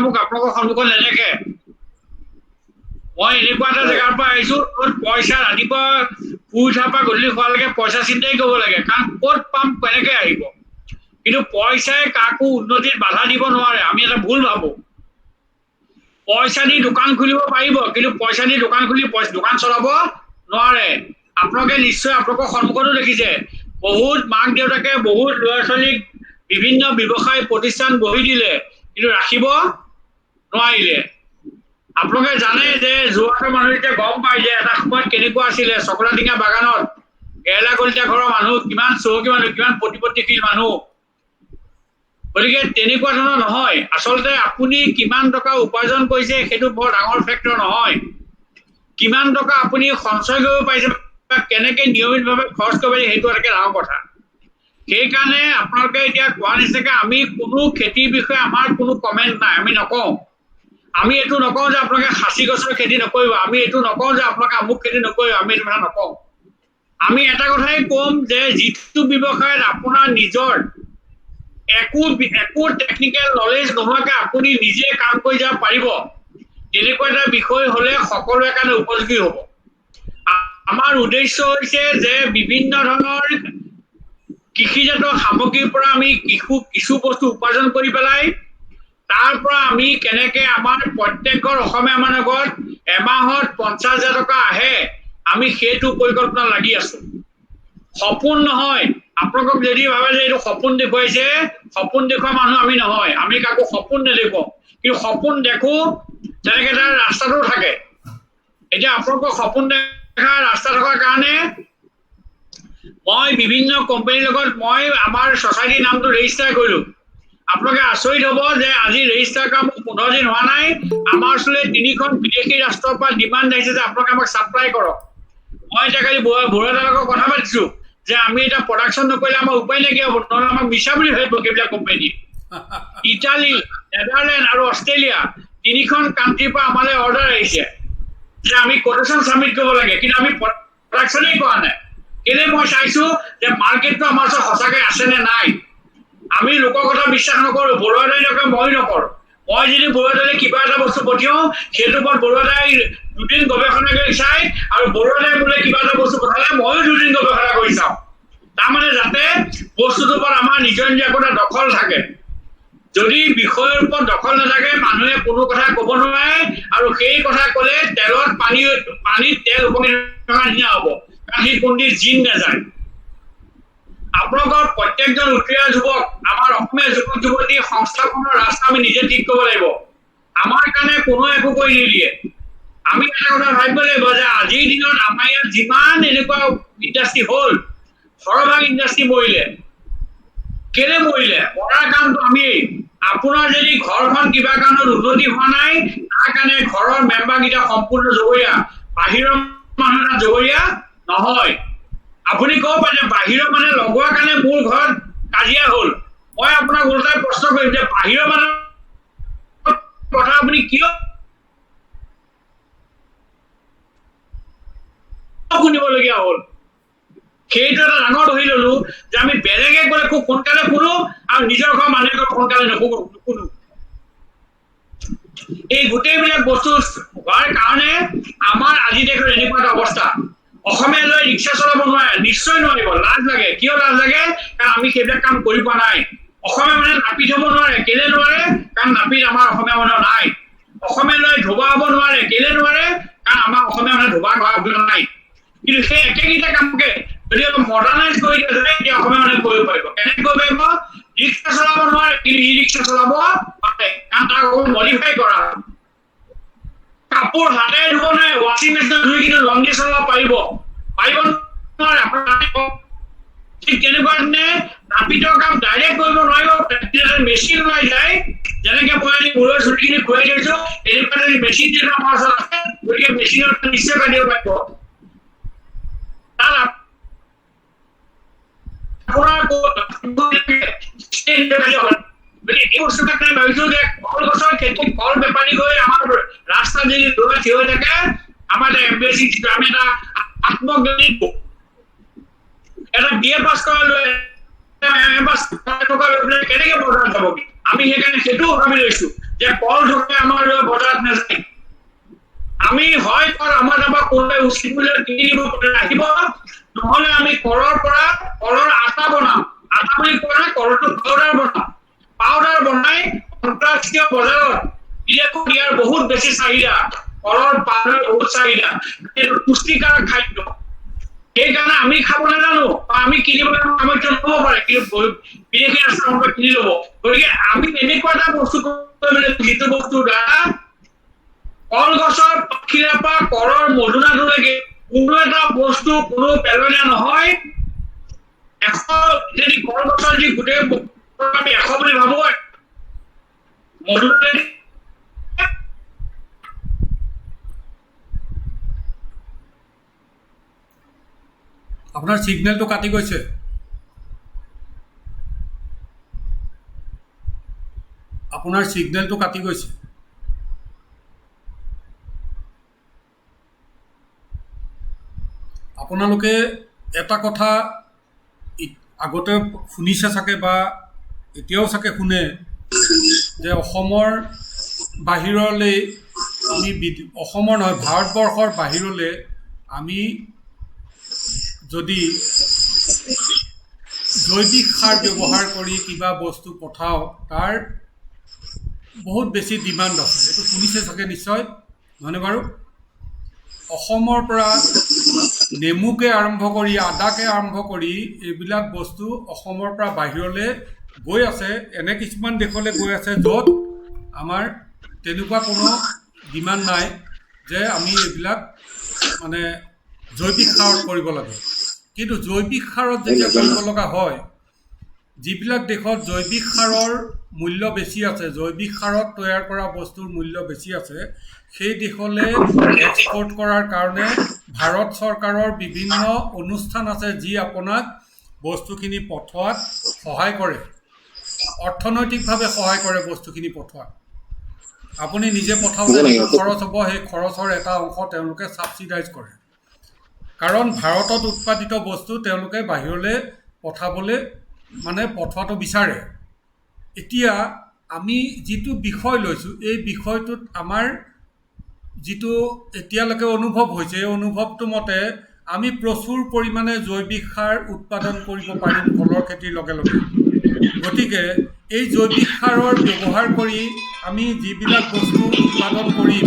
মোক আপোনালোকৰ সন্মুখত নেদেখে মই এনেকুৱা এটা জেগাৰ পৰা আহিছো য'ত পইচা ৰাতিপুৱা শুই উঠাৰ পৰা গধূলি খোৱালৈকে পইচা চিন্তাই কৰিব লাগে কাৰণ ক'ত পাম কেনেকে আহিব কিন্তু পইচাই কাকো উন্নতিত বাধা দিব নোৱাৰে আমি এটা ভুল ভাবো পইচা দি দোকান খুলিব পাৰিব কিন্তু পইচা দি দোকান খুলি দোকান চলাব নোৱাৰে আপোনালোকে নিশ্চয় আপোনালোকৰ সন্মুখতো দেখিছে বহুত মাক দেউতাকে বহুত ল'ৰা ছোৱালীক বিভিন্ন ব্যৱসায় প্ৰতিষ্ঠান গঢ়ি দিলে কিন্তু ৰাখিব নোৱাৰিলে আপোনালোকে জানে যে যোৱাটো মানুহ এতিয়া গম পায় যে এটা সময়ত কেনেকুৱা আছিলে চকলাডিঙা বাগানত কেৰেলা কলিতা ঘৰৰ মানুহ কিমান চহকী মানুহ কিমান প্ৰতিপত্তিশীল মানুহ গতিকে তেনেকুৱা ধৰণৰ নহয় আচলতে আপুনি কিমান টকা উপাৰ্জন কৰিছে সেইটো বৰ ডাঙৰ ফেক্টৰ নহয় কিমান টকা আপুনি সঞ্চয় কৰিব পাৰিছে বা কেনেকৈ নিয়মিতভাৱে খৰচ কৰিব পাৰিছে সেইটো এটা ডাঙৰ কথা সেইকাৰণে আপোনালোকে এতিয়া কোৱা নিচিনাকৈ আমি কোনো খেতিৰ বিষয়ে আমাৰ কোনো কমেণ্ট নাই আমি নকওঁ আমি এইটো নকওঁ যে আপোনালোকে খাচী গছৰ খেতি নকৰিব আমি এইটো নকওঁ যে আপোনালোকে আমুক খেতি নকৰিব আমি এইটো কথা নকওঁ আমি এটা কথাই ক'ম যে যিটো ব্যৱসায়ত আপোনাৰ নিজৰ একো টেকনিকেল নলেজ নোহোৱাকৈ আপুনি নিজে কাম কৰি যাব পাৰিব তেনেকুৱা এটা বিষয় হ'লে সকলোৰে কাৰণে উপযোগী হ'ব আমাৰ উদ্দেশ্য হৈছে যে বিভিন্ন ধৰণৰ কৃষিজাত সামগ্ৰীৰ পৰা আমি কিছু বস্তু উপাৰ্জন কৰি পেলাই তাৰ পৰা আমি কেনেকৈ আমাৰ প্ৰত্যেকৰ অসমীয়া মানুহৰ ঘৰত এমাহত 50,000 টকা আহে আমি সেইটো পৰিকল্পনা লাগি আছো সপোন নহয় আপোনালোকক যদি ভাবে যে এইটো সপোন দেখুৱাইছে সপোন দেখুওৱা মানুহ আমি নহয় আমি কাকো সপোন নেদেখুৱাওঁ কিন্তু সপোন দেখো তেনেকৈ তাৰ ৰাস্তাটো থাকে এতিয়া আপোনালোকক সপোন দেখা ৰাস্তা থকাৰ কাৰণে মই বিভিন্ন কোম্পানীৰ লগত মই আমাৰ ছ'চাইটিৰ নামটো ৰেজিষ্টাৰ কৰিলোঁ আপোনালোকে আচৰিত হ'ব যে আজি ৰেজিষ্টাৰ কৰা মোৰ 15 দিন হোৱা নাই আমাৰ ওচৰলৈ 3খন বিদেশী ৰাষ্ট্ৰৰ পৰা ডিমাণ্ড আহিছে যে আপোনালোকে আমাক ছাপ্লাই কৰক মই এতিয়া কালি বৰুৱাদাৰ লগত কথা পাতিছোঁ যে আমি এটা প্ৰডাকশ্যন নকৰিলে আমাৰ উপায় নাইকিয়া হ'ব নহ'লে আমাক মিছা বুলি ভাবিব সেইবিলাক কোম্পানী ইটালী নেদাৰলেণ্ড আৰু অষ্ট্ৰেলিয়া 3খন কাণ্ট্ৰিৰ পৰা আমালৈ অৰ্ডাৰ আহিছে যে আমি কোটেশ্যন ছাবমিট কৰিব লাগে কিন্তু আমি প্ৰডাকশ্যনেই কৰা নাই কেলে মই চাইছোঁ যে মাৰ্কেটটো আমাৰ ওচৰত সঁচাকৈ আছে নে নাই আমি লোকৰ কথা বিশ্বাস নকৰোঁ বৰুৱাদাই নকৰোঁ মই নকৰোঁ মই যদি বৰুৱাদাই কিবা এটা বস্তু পঠিয়াওঁ সেইটো ওপৰত বৰুৱাদাই দুদিন গৱেষণা কৰি চাই আৰু বৰুৱাদাই বোলে কিবা এটা বস্তু পঠালে ময়ো দুদিন গৱেষণা কৰি চাওঁ তাৰমানে যাতে বস্তুটোৰ ওপৰত আমাৰ নিজৰ একোটা দখল থাকে যদি বিষয়ৰ ওপৰত দখল নাথাকে মানুহে কোনো কথা ক'ব নোৱাৰে আৰু সেই কথা ক'লে তেলত পানীত তেল উপঙি থকা নিচিনা হ'ব কাৰণ সেই কোনদিন জিন নাযায় আপোনালোকৰ প্ৰত্যেকজন উঠীয়া যুৱক আমাৰ অসমীয়া যুৱক যুৱতী সংস্থাপনৰ ৰাস্তা আমি নিজে ঠিক কৰিব লাগিব আমাৰ কাৰণে কোনো একো কৰি নিদিয়ে আমি এটা কথা ভাবিব লাগিব যে আজিৰ দিনত আমাৰ ইয়াত যিমান এনেকুৱা ইণ্ডাষ্ট্ৰী হ'ল সৰহভাগ ইণ্ডাষ্ট্ৰী মৰিলে কেলে মৰিলে মৰাৰ কাৰণটো আমি আপোনাৰ যদি ঘৰখন কিবা কাৰণত উন্নতি হোৱা নাই তাৰ কাৰণে ঘৰৰ মেম্বাৰকেইটা সম্পূৰ্ণ জগৰীয়া বাহিৰৰ মানুহ এটা জগৰীয়া নহয় আপুনি ক'ব পাৰে যে বাহিৰৰ মানে লগোৱাৰ কাৰণে মোৰ ঘৰত কাজিয়া হ'ল মই আপোনাক ওলোটাই প্ৰশ্ন কৰিম যে বাহিৰৰ মানুহ কথা আপুনি কিয় শুনিবলগীয়া হ'ল সেইটো এটা ডাঙৰ ধৰি ললো যে আমি বেলেগে গ'লে খুব সোনকালে শুনো আৰু নিজৰ ঘৰৰ মানুহে সোনকালে নুশুনো এই গোটেইবিলাক বস্তু হোৱাৰ কাৰণে আমাৰ আজি দেশৰ এনেকুৱা এটা অৱস্থা অসমীয়া লৈ ৰিক্সা চলাব নোৱাৰে নিশ্চয় নোৱাৰিব লাজ লাগে কিয় লাজ লাগে কাৰণ আমি সেইবিলাক কাম কৰি পোৱা নাই অসমীয়া মানুহে নাপিত হ'ব নোৱাৰে কেলে নোৱাৰে কাৰণ নাপিত আমাৰ অসমীয়া মানুহ নাই অসমীয়া লৈ ধোবা হ'ব নোৱাৰে কেলে নোৱাৰে কাৰণ আমাৰ অসমীয়া মানুহে ধোবা কৰা অভিজ্ঞতা নাই কিন্তু সেই একেকেইটা কামকে যদি অলপ মডাৰ্ণাইজ কৰি দিয়া যায় তেতিয়া অসমীয়া মানুহে কৰিব পাৰিব কেনেকৈ কৰিব পাৰিব ৰিক্সা চলাব নোৱাৰে কিন্তু ই ৰিক্সা চলাব পাৰে কাৰণ তাক মডিফাই কৰা কাপোৰ হাতেৰে ধুব নোৱাৰে ৱাশ্বিং মেচিনত ধুই কিন্তু লণ্ড্ৰী চলাব পাৰিব নোৱাৰে আপোনাৰ ঠিক তেনেকুৱা ধৰণে নাপিতৰ কাম ডাইৰেক্ট কৰিব নোৱাৰিব মেচিন ওলাই যায় যেনেকে মই মূৰৰ চুটিখিনি ঘূৰাই থৈছো এনেকুৱা যদি মেচিন যদি আমাৰ ওচৰত আছে গতিকে মেচিনত নিশ্চয় কাটিব পাৰিব তাত আপোনাৰ এই বস্তুটো ভাবিছো যে কল গছৰ খেতি কল বেপাৰী গৈ আমাৰ ৰাস্তাত যদি দৌৰা থিয় হৈ থাকে আমাৰ এটা এম্বেচি আমি এটা আত্মজ্ঞানী এটা বিএ পাছ কৰা লৈ কেনেকে বজাৰত যাব আমি সেইকাৰণে সেইটো ভাবি লৈছো যে কল ঢুকে আমাৰ বজাৰত নাযায়। আমি হয় কৰ আমাৰ তাৰপৰা কোনোবাই উচিত মূল্যত কিনি দিব আহিব, নহ'লে আমি কলৰ পৰা কলৰ আটা বনাম। আটা বুলি কোৱা নাই, কলটো পাউডাৰ বনাম। পাউডাৰ বনাই আন্তঃৰাষ্ট্ৰীয় বজাৰত ইয়াৰ বহুত বেছি চাহিদা। কলৰ পাউডাৰ বহুত চাহিদা, এইটো পুষ্টিকাৰক খাদ্য। সেইকাৰণে আমি খাব নাজানো বা আমি কিনিবলৈ সামৰ্থ্য নহ'ব পাৰে, কিন্তু বিদেশী ৰাষ্ট্ৰৰ মানুহে কিনি ল'ব। গতিকে আমি এনেকুৱা এটা বস্তু কৰিব লাগিব যিটো বস্তুৰ দ্বাৰা কলগছৰ পাখিৰে পৰা কলৰ মধুনাটোলৈকে কোনো এটা বস্তু কোনো পেলনীয়া নহয়। যদি কলগছৰ যি গোটেই আমি 100 বুলি ভাবো, মধুনাটোলৈ আপোনাৰ সিগনেলটো কাটি গৈছে। আপোনাৰ সিগনেলটো কাটি গৈছে। আপোনালোকে এটা কথা আগতে শুনিছে চাগে বা এতিয়াও চাগে শুনে যে অসমৰ বাহিৰলৈ আমি অসমৰ নহয় ভাৰতবৰ্ষৰ বাহিৰলৈ আমি যদি জৈৱিক সাৰ ব্যৱহাৰ কৰি কিবা বস্তু পঠাওঁ তাৰ বহুত বেছি ডিমাণ্ড আছে। এইটো শুনিছে চাগে নিশ্চয়, নহয়নে বাৰু? অসমৰ পৰা নেমুকে আৰম্ভ কৰি আদাকে আৰম্ভ কৰি এইবিলাক বস্তু অসমৰ পৰা বাহিৰলৈ গৈ আছে। এনে কিছুমান দেশলৈ গৈ আছে য'ত আমাৰ তেনেকুৱা কোনো ডিমাণ্ড নাই যে আমি এইবিলাক মানে জৈৱিক সাৰত কৰিব লাগে। কিন্তু জৈৱিক সাৰত যেতিয়া কৰিব লগা হয়, যিবিলাক দেশত জৈৱিক সাৰৰ মূল্য বেছি আছে, জৈৱিক সাৰত তৈয়াৰ কৰা বস্তুৰ মূল্য বেছি আছে, সেই দেশলৈ এক্সপৰ্ট কৰাৰ কাৰণে ভাৰত চৰকাৰৰ বিভিন্ন অনুষ্ঠান আছে যি আপোনাক বস্তুখিনি পঠোৱাত সহায় কৰে, অৰ্থনৈতিকভাৱে সহায় কৰে বস্তুখিনি পঠোৱাত। আপুনি নিজে পঠাওঁতে যিটো খৰচ হ'ব সেই খৰচৰ এটা অংশ তেওঁলোকে ছাবচিডাইজ কৰে, কাৰণ ভাৰতত উৎপাদিত বস্তু তেওঁলোকে বাহিৰলৈ পঠোৱাটো বিচাৰে। এতিয়া আমি যিটো বিষয় লৈছোঁ এই বিষয়টোত আমাৰ যিটো এতিয়ালৈকে অনুভৱ হৈছে, এই অনুভৱটো মতে আমি প্ৰচুৰ পৰিমাণে জৈৱিক সাৰ উৎপাদন কৰিব পাৰিম কলৰ খেতিৰ লগে লগে। গতিকে এই জৈৱিক সাৰৰ ব্যৱহাৰ কৰি আমি যিবিলাক বস্তু উৎপাদন কৰিম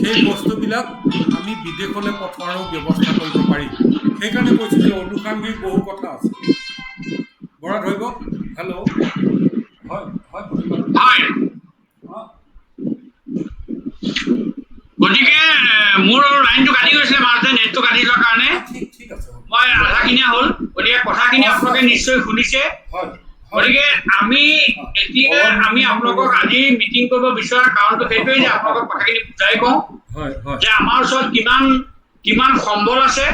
সেই বস্তুবিলাক আমি বিদেশলৈ পঠোৱাৰো ব্যৱস্থা কৰিব পাৰিম। সেইকাৰণে কৈছোঁ যে অনুষাংগিক বহু কথা আছে। বৰা ধৰিব। হেল্ল', হয় হয় হয়। গতিকে মোৰ লাইনটো কাটি গৈছিলে মাজতে, নেটটো কাটি যোৱাৰ কাৰণে মই আধাখিনিয়া হ'ল। গতিকে কথাখিনি আপোনালোকে নিশ্চয় শুনিছে। গতিকে আমি এতিয়া আপোনালোকক আজি মিটিং কৰিব বিচৰা কাৰণটো সেইটোৱে যে আপোনালোকক কথাখিনি বুজাই কওঁ যে আমাৰ ওচৰত কিমান সম্বল আছে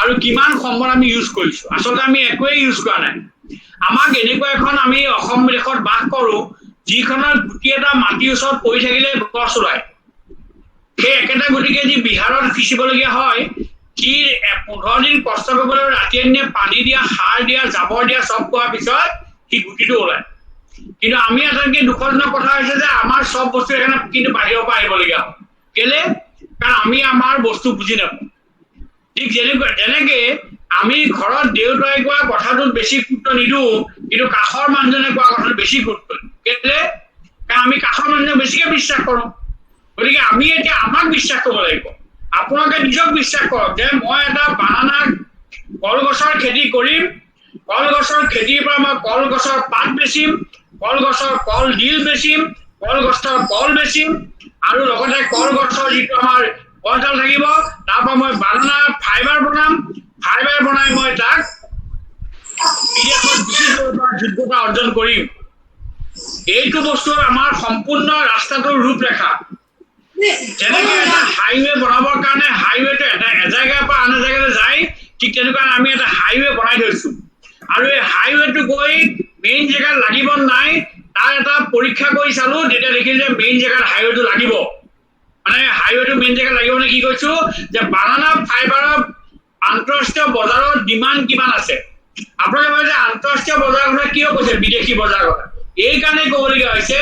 আৰু কিমান সম্বল আমি ইউজ কৰিছোঁ। আচলতে আমি একোৱেই ইউজ কৰা নাই। আমাক এনেকুৱা এখন আমি অসম দেশত বাস কৰোঁ যিখনৰ গুটি এটা মাটিৰ ওচৰত পৰি থাকিলে গছ ওলায়। সেই একেটা গুটিকে যি বিহাৰত সিঁচিবলগীয়া হয়, সি 15 দিন কষ্ট কৰিবলৈ ৰাতিয়ে দিনে পানী দিয়া, সাৰ দিয়া, জাবৰ দিয়া, চব খোৱাৰ পিছত সি গুটিটো ওলায়। কিন্তু আমি আটাইতকৈ দুখজনক কথা হৈছে যে আমাৰ চব বস্তু এখানে কিন্তু বাহিৰৰ পৰা আহিবলগীয়া হয়। কেলে? কাৰণ আমি আমাৰ বস্তু বুজি নাপাওঁ। ঠিক যেনেকে আমি ঘৰত দেউতাই কোৱা কথাটোত বেছি গুৰুত্ব নিদিওঁ, কিন্তু কাষৰ মানুহজনে কোৱা কথাটো বেছি গুৰুত্ব দিওঁ। কেলে? কাৰণ আমি কাষৰ মানুহজনক বেছিকে বিশ্বাস কৰোঁ। গতিকে আমি এতিয়া আমাক বিশ্বাস কৰিব লাগিব। আপোনালোকে নিজক বিশ্বাস কৰক যে মই এটা বানানা কলগছৰ খেতি কৰিম, কলগছৰ খেতিৰ পৰা মই কলগছৰ পাত বেচিম, কলগছৰ কলডিল বেচিম, কলগছৰ কল বেচিম, আৰু লগতে কলগছৰ যিটো আমাৰ গছডাল থাকিব তাৰ পৰা মই বানানা ফাইবাৰ বনাম। ফাইবাৰ বনাই মই তাক বিদেশত বিক্ৰী কৰিব পৰা যোগ্যতা অৰ্জন কৰিম। এইটো বস্তু আমাৰ সম্পূৰ্ণ ৰাস্তাটোৰ ৰূপৰেখা। যেনেকে এটা হাইৱে বনাবৰ কাৰণে হাইৱেটো এজেগাৰ পৰা আন এজেগালৈ যায়, ঠিক তেনেকুৱা আমি এটা হাইৱে বনাই থৈছো। আৰু এই হাইৱেটো গৈ মেইন জেগাত লাগিব নাই তাৰ এটা পৰীক্ষা কৰি চালো, তেতিয়া দেখিলো যে মেইন জেগাত হাইৱেটো লাগিব। মানে হাইৱেটো মেইন জেগাত লাগিব মানে কি কৈছো যে বানানা ফাইবাৰৰ আন্তঃৰাষ্ট্ৰীয় বজাৰত ডিমাণ্ড কিমান আছে। আপোনালোকে ভাবে যে আন্তঃৰাষ্ট্ৰীয় বজাৰখনে কিয় কৈছে বিদেশী বজাৰ কথা? এই কাৰণে ক'বলগীয়া হৈছে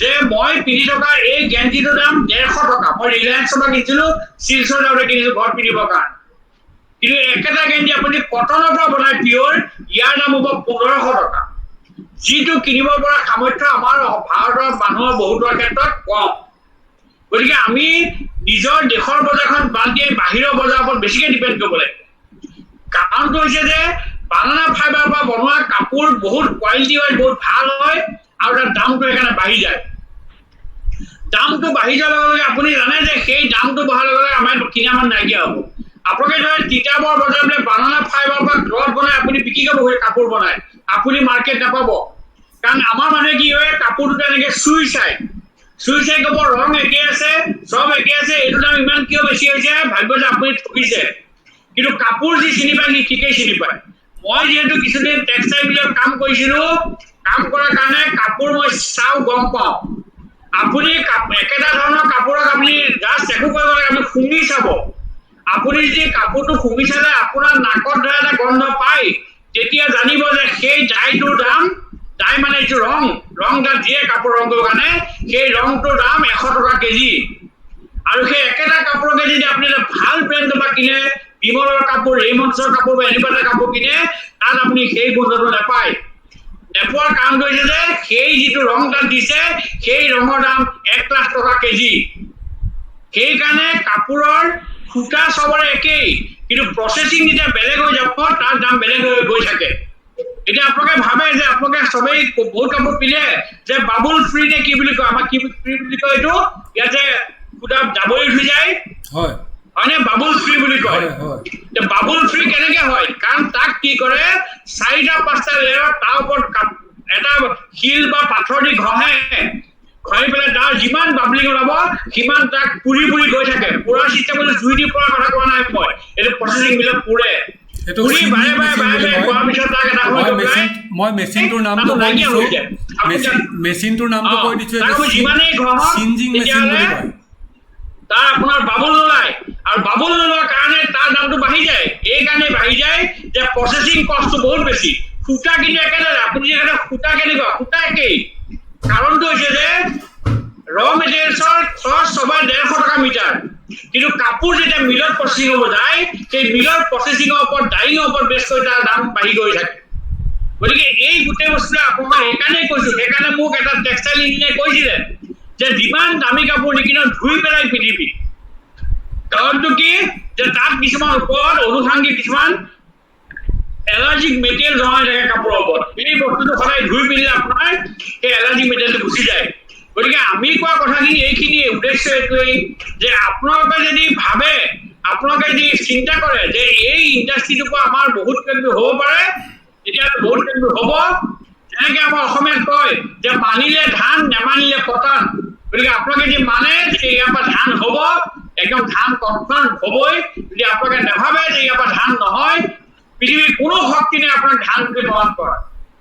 যে মই পিন্ধি থকা এই গেঞ্জিটোৰ দাম 150 টকা, মই ৰিলায়েন্সৰ পৰা কিনিছিলোঁ, চিলছৰ দামতে কিনিছোঁ ঘৰত পিন্ধিবৰ কাৰণে। কিন্তু একেটা গেঞ্জি আপুনি কটনৰ পৰা বনাই পিয়ৰ, ইয়াৰ দাম হ'ব 1500 টকা, যিটো কিনিব পৰা সামৰ্থ্য আমাৰ ভাৰতৰ মানুহৰ বহুতৰ ক্ষেত্ৰত কম। গতিকে আমি নিজৰ দেশৰ বজাৰখন বাদ দিয়ে বাহিৰৰ বজাৰৰ ওপৰত বেছিকৈ ডিপেণ্ড কৰিব লাগিব। কাৰণটো হৈছে যে বানানা ফাইবাৰৰ পৰা বনোৱা কাপোৰ বহুত কোৱালিটি হয়, বহুত ভাল হয়, আৰু তাৰ দামটো সেইকাৰণে বাঢ়ি যায়। দামটো বাঢ়ি যোৱাৰ লগে লগে আপুনি জানে যে সেই দামটো বঢ়াৰ লগে লগে আমাৰ কিনা মান নাইকিয়া হ'ব। আপোনালোকে ধৰে তিতাবৰ বজাৰ বোলে বানানা ফাইবাৰৰ পৰা ক্লথ বনাই আপুনি বিক্ৰী কৰিব, কাপোৰ বনাই আপুনি মাৰ্কেট নাপাব। কাৰণ আমাৰ মানুহে কি হয়, কাপোৰটো এনেকৈ চুই চাই ক'ব ৰং একে আছে, চব একে আছে, এইটো দাম ইমান কিয় বেছি হৈছে, ভাবিব যে আপুনি ঠকিছে। কিন্তু কাপোৰ যি চিনি পায় সি ঠিকেই চিনি পায়। মই যিহেতু কিছুদিন টেক্সটাইল মিলত কাম কৰিছিলোঁ, কাম কৰাৰ কাৰণে কাপোৰ মই চাওঁ, গম পাওঁ। আপুনি একেটা ধৰণৰ কাপোৰক আপুনি জাষ্ট একো কৰিব লাগে, আপুনি শুঙি চাব। আপুনি যদি কাপোৰটো শুঙি চালে আপোনাৰ নাকত ধৰা এটা গন্ধ পায়, তেতিয়া জানিব যে সেই ডাইটোৰ দাম, ডাই মানে এইটো ৰং তাত দিয়ে কাপোৰ ৰং কৰিবৰ কাৰণে, সেই ৰংটোৰ দাম 100 টকা কেজি। আৰু সেই একেটা কাপোৰকে যদি আপুনি এটা ভাল ব্ৰেণ্ডৰ পৰা কিনে, বিমলৰ কাপোৰ, ৰেইমণ্ডছৰ কাপোৰ বা এনেকুৱা এটা কাপোৰ কিনে, তাত আপুনি সেই গোন্ধটো নাপায়। নেপোৱাৰ কাৰণটো হৈছে যে সেই যিটো ৰং তাত দিছে, সেই ৰঙৰ দাম 1 লাখ টকা কেজি। সেইকাৰণে কাপোৰৰ সূতা চবৰে একেই, কিন্তু প্ৰচেছিং যেতিয়া বেলেগ হৈ যাব তাৰ দাম বেলেগ হৈ গৈ থাকে। এতিয়া আপোনালোকে ভাবে যে আপোনালোকে চবেই বহুত কাপোৰ পিন্ধে যে বাবুল ফ্ৰী নে কি বুলি কয়, আমাক কি ফ্ৰী বুলি কয়, এইটো ইয়াতে সূতা ডাবৰি উঠি যায়, হয়নে, বাবুল ফ্ৰী বুলি কয়। বাবুল ফ্ৰী কেনেকে হয়, কাৰণ তাক কি কৰে 4-5টা লেয়াৰত তাৰ ওপৰত এটা শিল বা পাথৰ দি ঘঁহি পেলাই তাৰ যিমান বাবলিং ওলাব সিমান তাক পুৰি গৈ থাকে। পুৰা চিষ্টেম জুই দি পৰা কথা কোৱা নাই মই, এইটো প্ৰচেছিং মিলত পুৰে। মই মেচিনটোৰ নামটো কৈ দিছোঁ, মেচিনটোৰ নামটো কৈ দিছোঁ, যিমানেই চিনজিং মেচিন বুলি কয়। তাৰ আপোনাৰ বাবুল নোলায়, আৰু বাবুল নোলোৱাৰ কাৰণে তাৰ দামটো বাঢ়ি যায়। এই কাৰণে বাঢ়ি যায় যে প্ৰচেছিং কষ্টটো বহুত বেছি। সূতা কিন্তু একেদৰে, আপুনি যেনেকৈ সূতা কেনেকুৱা, সূতা একেই। কাৰণটো হৈছে যে ৰ মেটেৰিয়েলছৰ খৰচ সবাই 150 টকা মিটাৰ, কিন্তু কাপোৰ যেতিয়া মিলত প্ৰচেছিং হ'ব যায়, সেই মিলৰ প্ৰচেছিঙৰ ওপৰত, ডাইঙৰ ওপৰত বেছ কৰি তাৰ দাম বাঢ়ি গৈ থাকে। গতিকে এই গোটেই বস্তুটো আপোনাক সেইকাৰণেই কৈছোঁ, সেইকাৰণে মোক এটা টেক্সটাইল ইঞ্জিনিয়াৰে কৈছিলে যে যিমান দামী কাপোৰ নিকিনো ধুই পেলাই পিন্ধিবি। কাৰণটো কি যে তাত কিছুমান ওপৰত অনুষাংগিক কিছুমান এলাৰ্জিক মেটেৰিয়েল জমা হৈ থাকে কাপোৰৰ ওপৰত। এই বস্তুটো সদায় ধুই পিন্ধিলে আপোনাৰ সেই এলাৰ্জিক মেটেৰিয়েলটো গুচি যায়। গতিকে আমি কোৱা কথাখিনি এইখিনিয়ে, উদ্দেশ্য এইটোৱেই যে আপোনালোকে যদি ভাবে, আপোনালোকে যদি চিন্তা কৰে যে এই ইণ্ডাষ্ট্ৰিটোৰ পৰা আমাৰ বহুত কিবা হ'ব পাৰে, তেতিয়া বহুত কিবা হ'ব। যেনেকে আমাৰ অসমীয়াত কয় যে মানিলে ধান, নেমানিলে পতান। গতিকে আপোনালোকে যদি মানে যে ইয়াৰ পৰা ধান হ'ব, একদম ধান কনফাৰ্ম হ'বই। যদি আপোনালোকে নাভাবে যে ইয়াৰ পৰা ধান নহয়, পৃথিৱীৰ কোনো শক্তি নাই আপোনাক ধান বুলি প্ৰমাণ কৰা।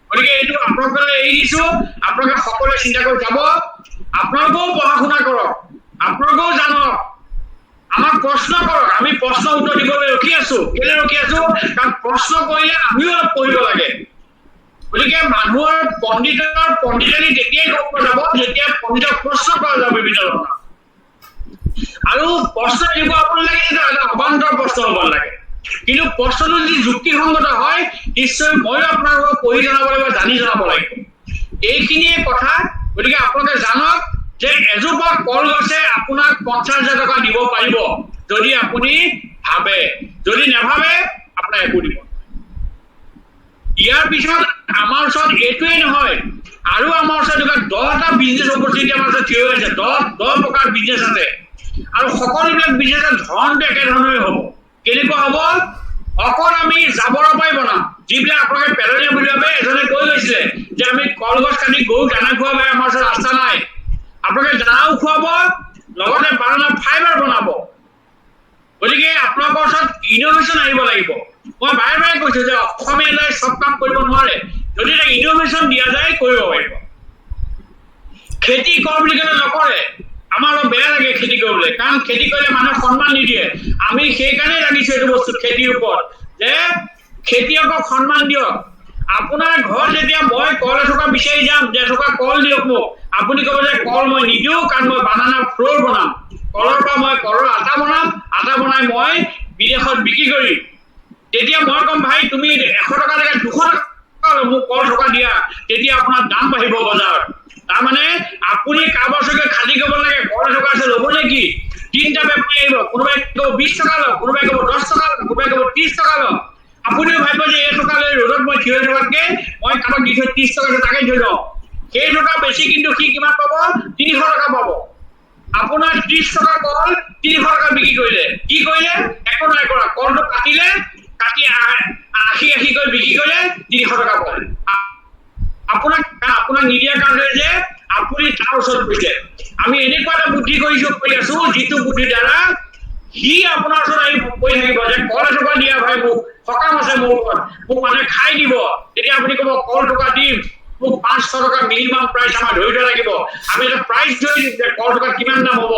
গতিকে এইটো আপোনালোকলৈ এৰি দিছোঁ, আপোনালোকে সকলোৱে চিন্তা কৰি যাব। আপোনালোকেও পঢ়া শুনা কৰক, আপোনালোকেও জানক, আমাক প্ৰশ্ন কৰক। আমি প্ৰশ্ন উত্তৰ দিবলৈ ৰখি আছোঁ। কেলে ৰখি আছোঁ? কাৰণ প্ৰশ্ন কৰিলে আমিও অলপ পঢ়িব লাগে। গতিকে মানুহৰ পণ্ডিতানি তেতিয়াই গম পোৱা যাব যেতিয়া পণ্ডিতক প্ৰশ্ন কৰা যাব বিভিন্ন ধৰণৰ। আৰু প্ৰশ্ন এনেকুৱা হ'ব নালাগে যে এটা অবান্তৰ প্ৰশ্ন হ'ব নালাগে, কিন্তু প্ৰশ্নটো যদি যুক্তিসংগত হয়, নিশ্চয় ময়ো আপোনালোকক পঢ়ি জনাব লাগিব, জানি জনাব লাগিব। এইখিনিয়ে কথা। গতিকে আপোনালোকে জানক যে এজোপা কলগছে আপোনাক 50,000 টকা দিব পাৰিব যদি আপুনি ভাবে, যদি নাভাবে আপোনাক একো দিব। ইয়াৰ পিছত আমাৰ ওচৰত এইটোৱেই নহয়, আৰু আমাৰ ওচৰত 10টা বিজনেছ অপৰচুনিটি আমাৰ ওচৰত থিয় হৈ আছে। 10 প্ৰকাৰ বিজনেছ আছে, আৰু সকলোবিলাক বিজনেছৰ ধৰণটো একেধৰণৰে হ'ব। কেনেকুৱা হ'ব? অকল আমি জাবৰৰ পৰাই বনাম, যিবিলাক আপোনালোকে পেলনীয়া বুলি ভাবে। এজনে কৈ গৈছিলে যে আমি কলগছ কাটি গৰু দানা খুৱাব, আমাৰ ওচৰত ৰাস্তা নাই। আপোনালোকে দানাও খুৱাব, লগতে বানানা ফাইবাৰ বনাব। গতিকে আপোনালোকৰ ওচৰত ইন'ভেশ্যন আহিব লাগিব। মই বাৰে বাৰে কৈছোঁ যে অসমীয়াই চব কাম কৰিব নোৱাৰে, যদি এটা ইন'ভেশ্যন দিয়া যায় কৰিব পাৰিব। খেতি কৰ বুলি ক'লে নকৰে, আমাৰ অলপ বেয়া লাগে খেতি কৰিবলৈ, কাৰণ খেতি কৰিলে মানুহক সন্মান নিদিয়ে। আমি সেইকাৰণে লাগিছোঁ এইটো বস্তু খেতিৰ ওপৰত, যে খেতিয়কক সন্মান দিয়ক। আপোনাৰ ঘৰত যেতিয়া মই কল এথোকা বিচাৰি যাম যে এথোকা কল দিয়ক মোক, আপুনি ক'ব যে কল মই নিদিওঁ কাৰণ মই বানানা ফ্ল'ৰ বনাম, কলৰ পৰা মই কলৰ আটা বনাম, আটা বনাই মই বিদেশত বিক্ৰী কৰিম। তেতিয়া মই ক'ম ভাই তুমি 100 টকা জেগাত 200 টকা মোক কল টকা দিয়া, তেতিয়া আপোনাৰ দাম বাঢ়িব বজাৰত। তাৰমানে আপুনি কাৰোবাৰ সৈতে খালী কৰিব লাগে কল টকা আছে ল'ব নেকি, 3টা বেপাৰী আহিব, কোনোবাই ক'ব 20 টকা লওক, কোনোবাই ক'ব 10 টকা লওক, কোনোবাই ক'ব 30 টকা লওক। আপুনিও ভাবিব যে এই টকা লৈ ৰ'দত মই থিয় হৈ থকাতকৈ মই কাৰোবাক দি থৈ 30 টকা তাকে থৈ লওঁ, সেই টকা বেছি কিন্তু সি কিমান পাব, 300 টকা পাব। আপোনাৰ 30 টকা কল 300 টকা বিক্ৰী কৰিলে, কি কৰিলে, একো নাই কৰা, কলটো কাটিলে, কাটি 80 কৰি বিক্ৰী কৰিলে, 300 টকা পালে। আপোনাক নিদিয়াৰ কাৰণে যে আপুনি তাৰ ওচৰত গৈছে। আমি এনেকুৱা এটা বুদ্ধি কৰি আছো যিটো বুদ্ধিৰ দ্বাৰা সি আপোনাৰ ওচৰত আহি কৈ থাকিব যে কল এটকা দিয়া ভাই, মোক সকাম আছে মোৰ ওপৰত, মোক মানে খাই দিব। তেতিয়া আপুনি ক'ব কল টকা দিম, মোক 500 টকা মিনিমাম প্ৰাইচ আমাৰ ধৰি থোৱা লাগিব। আমি এটা প্ৰাইচ ধৰি দিম যে কল টকা কিমান দাম হ'ব।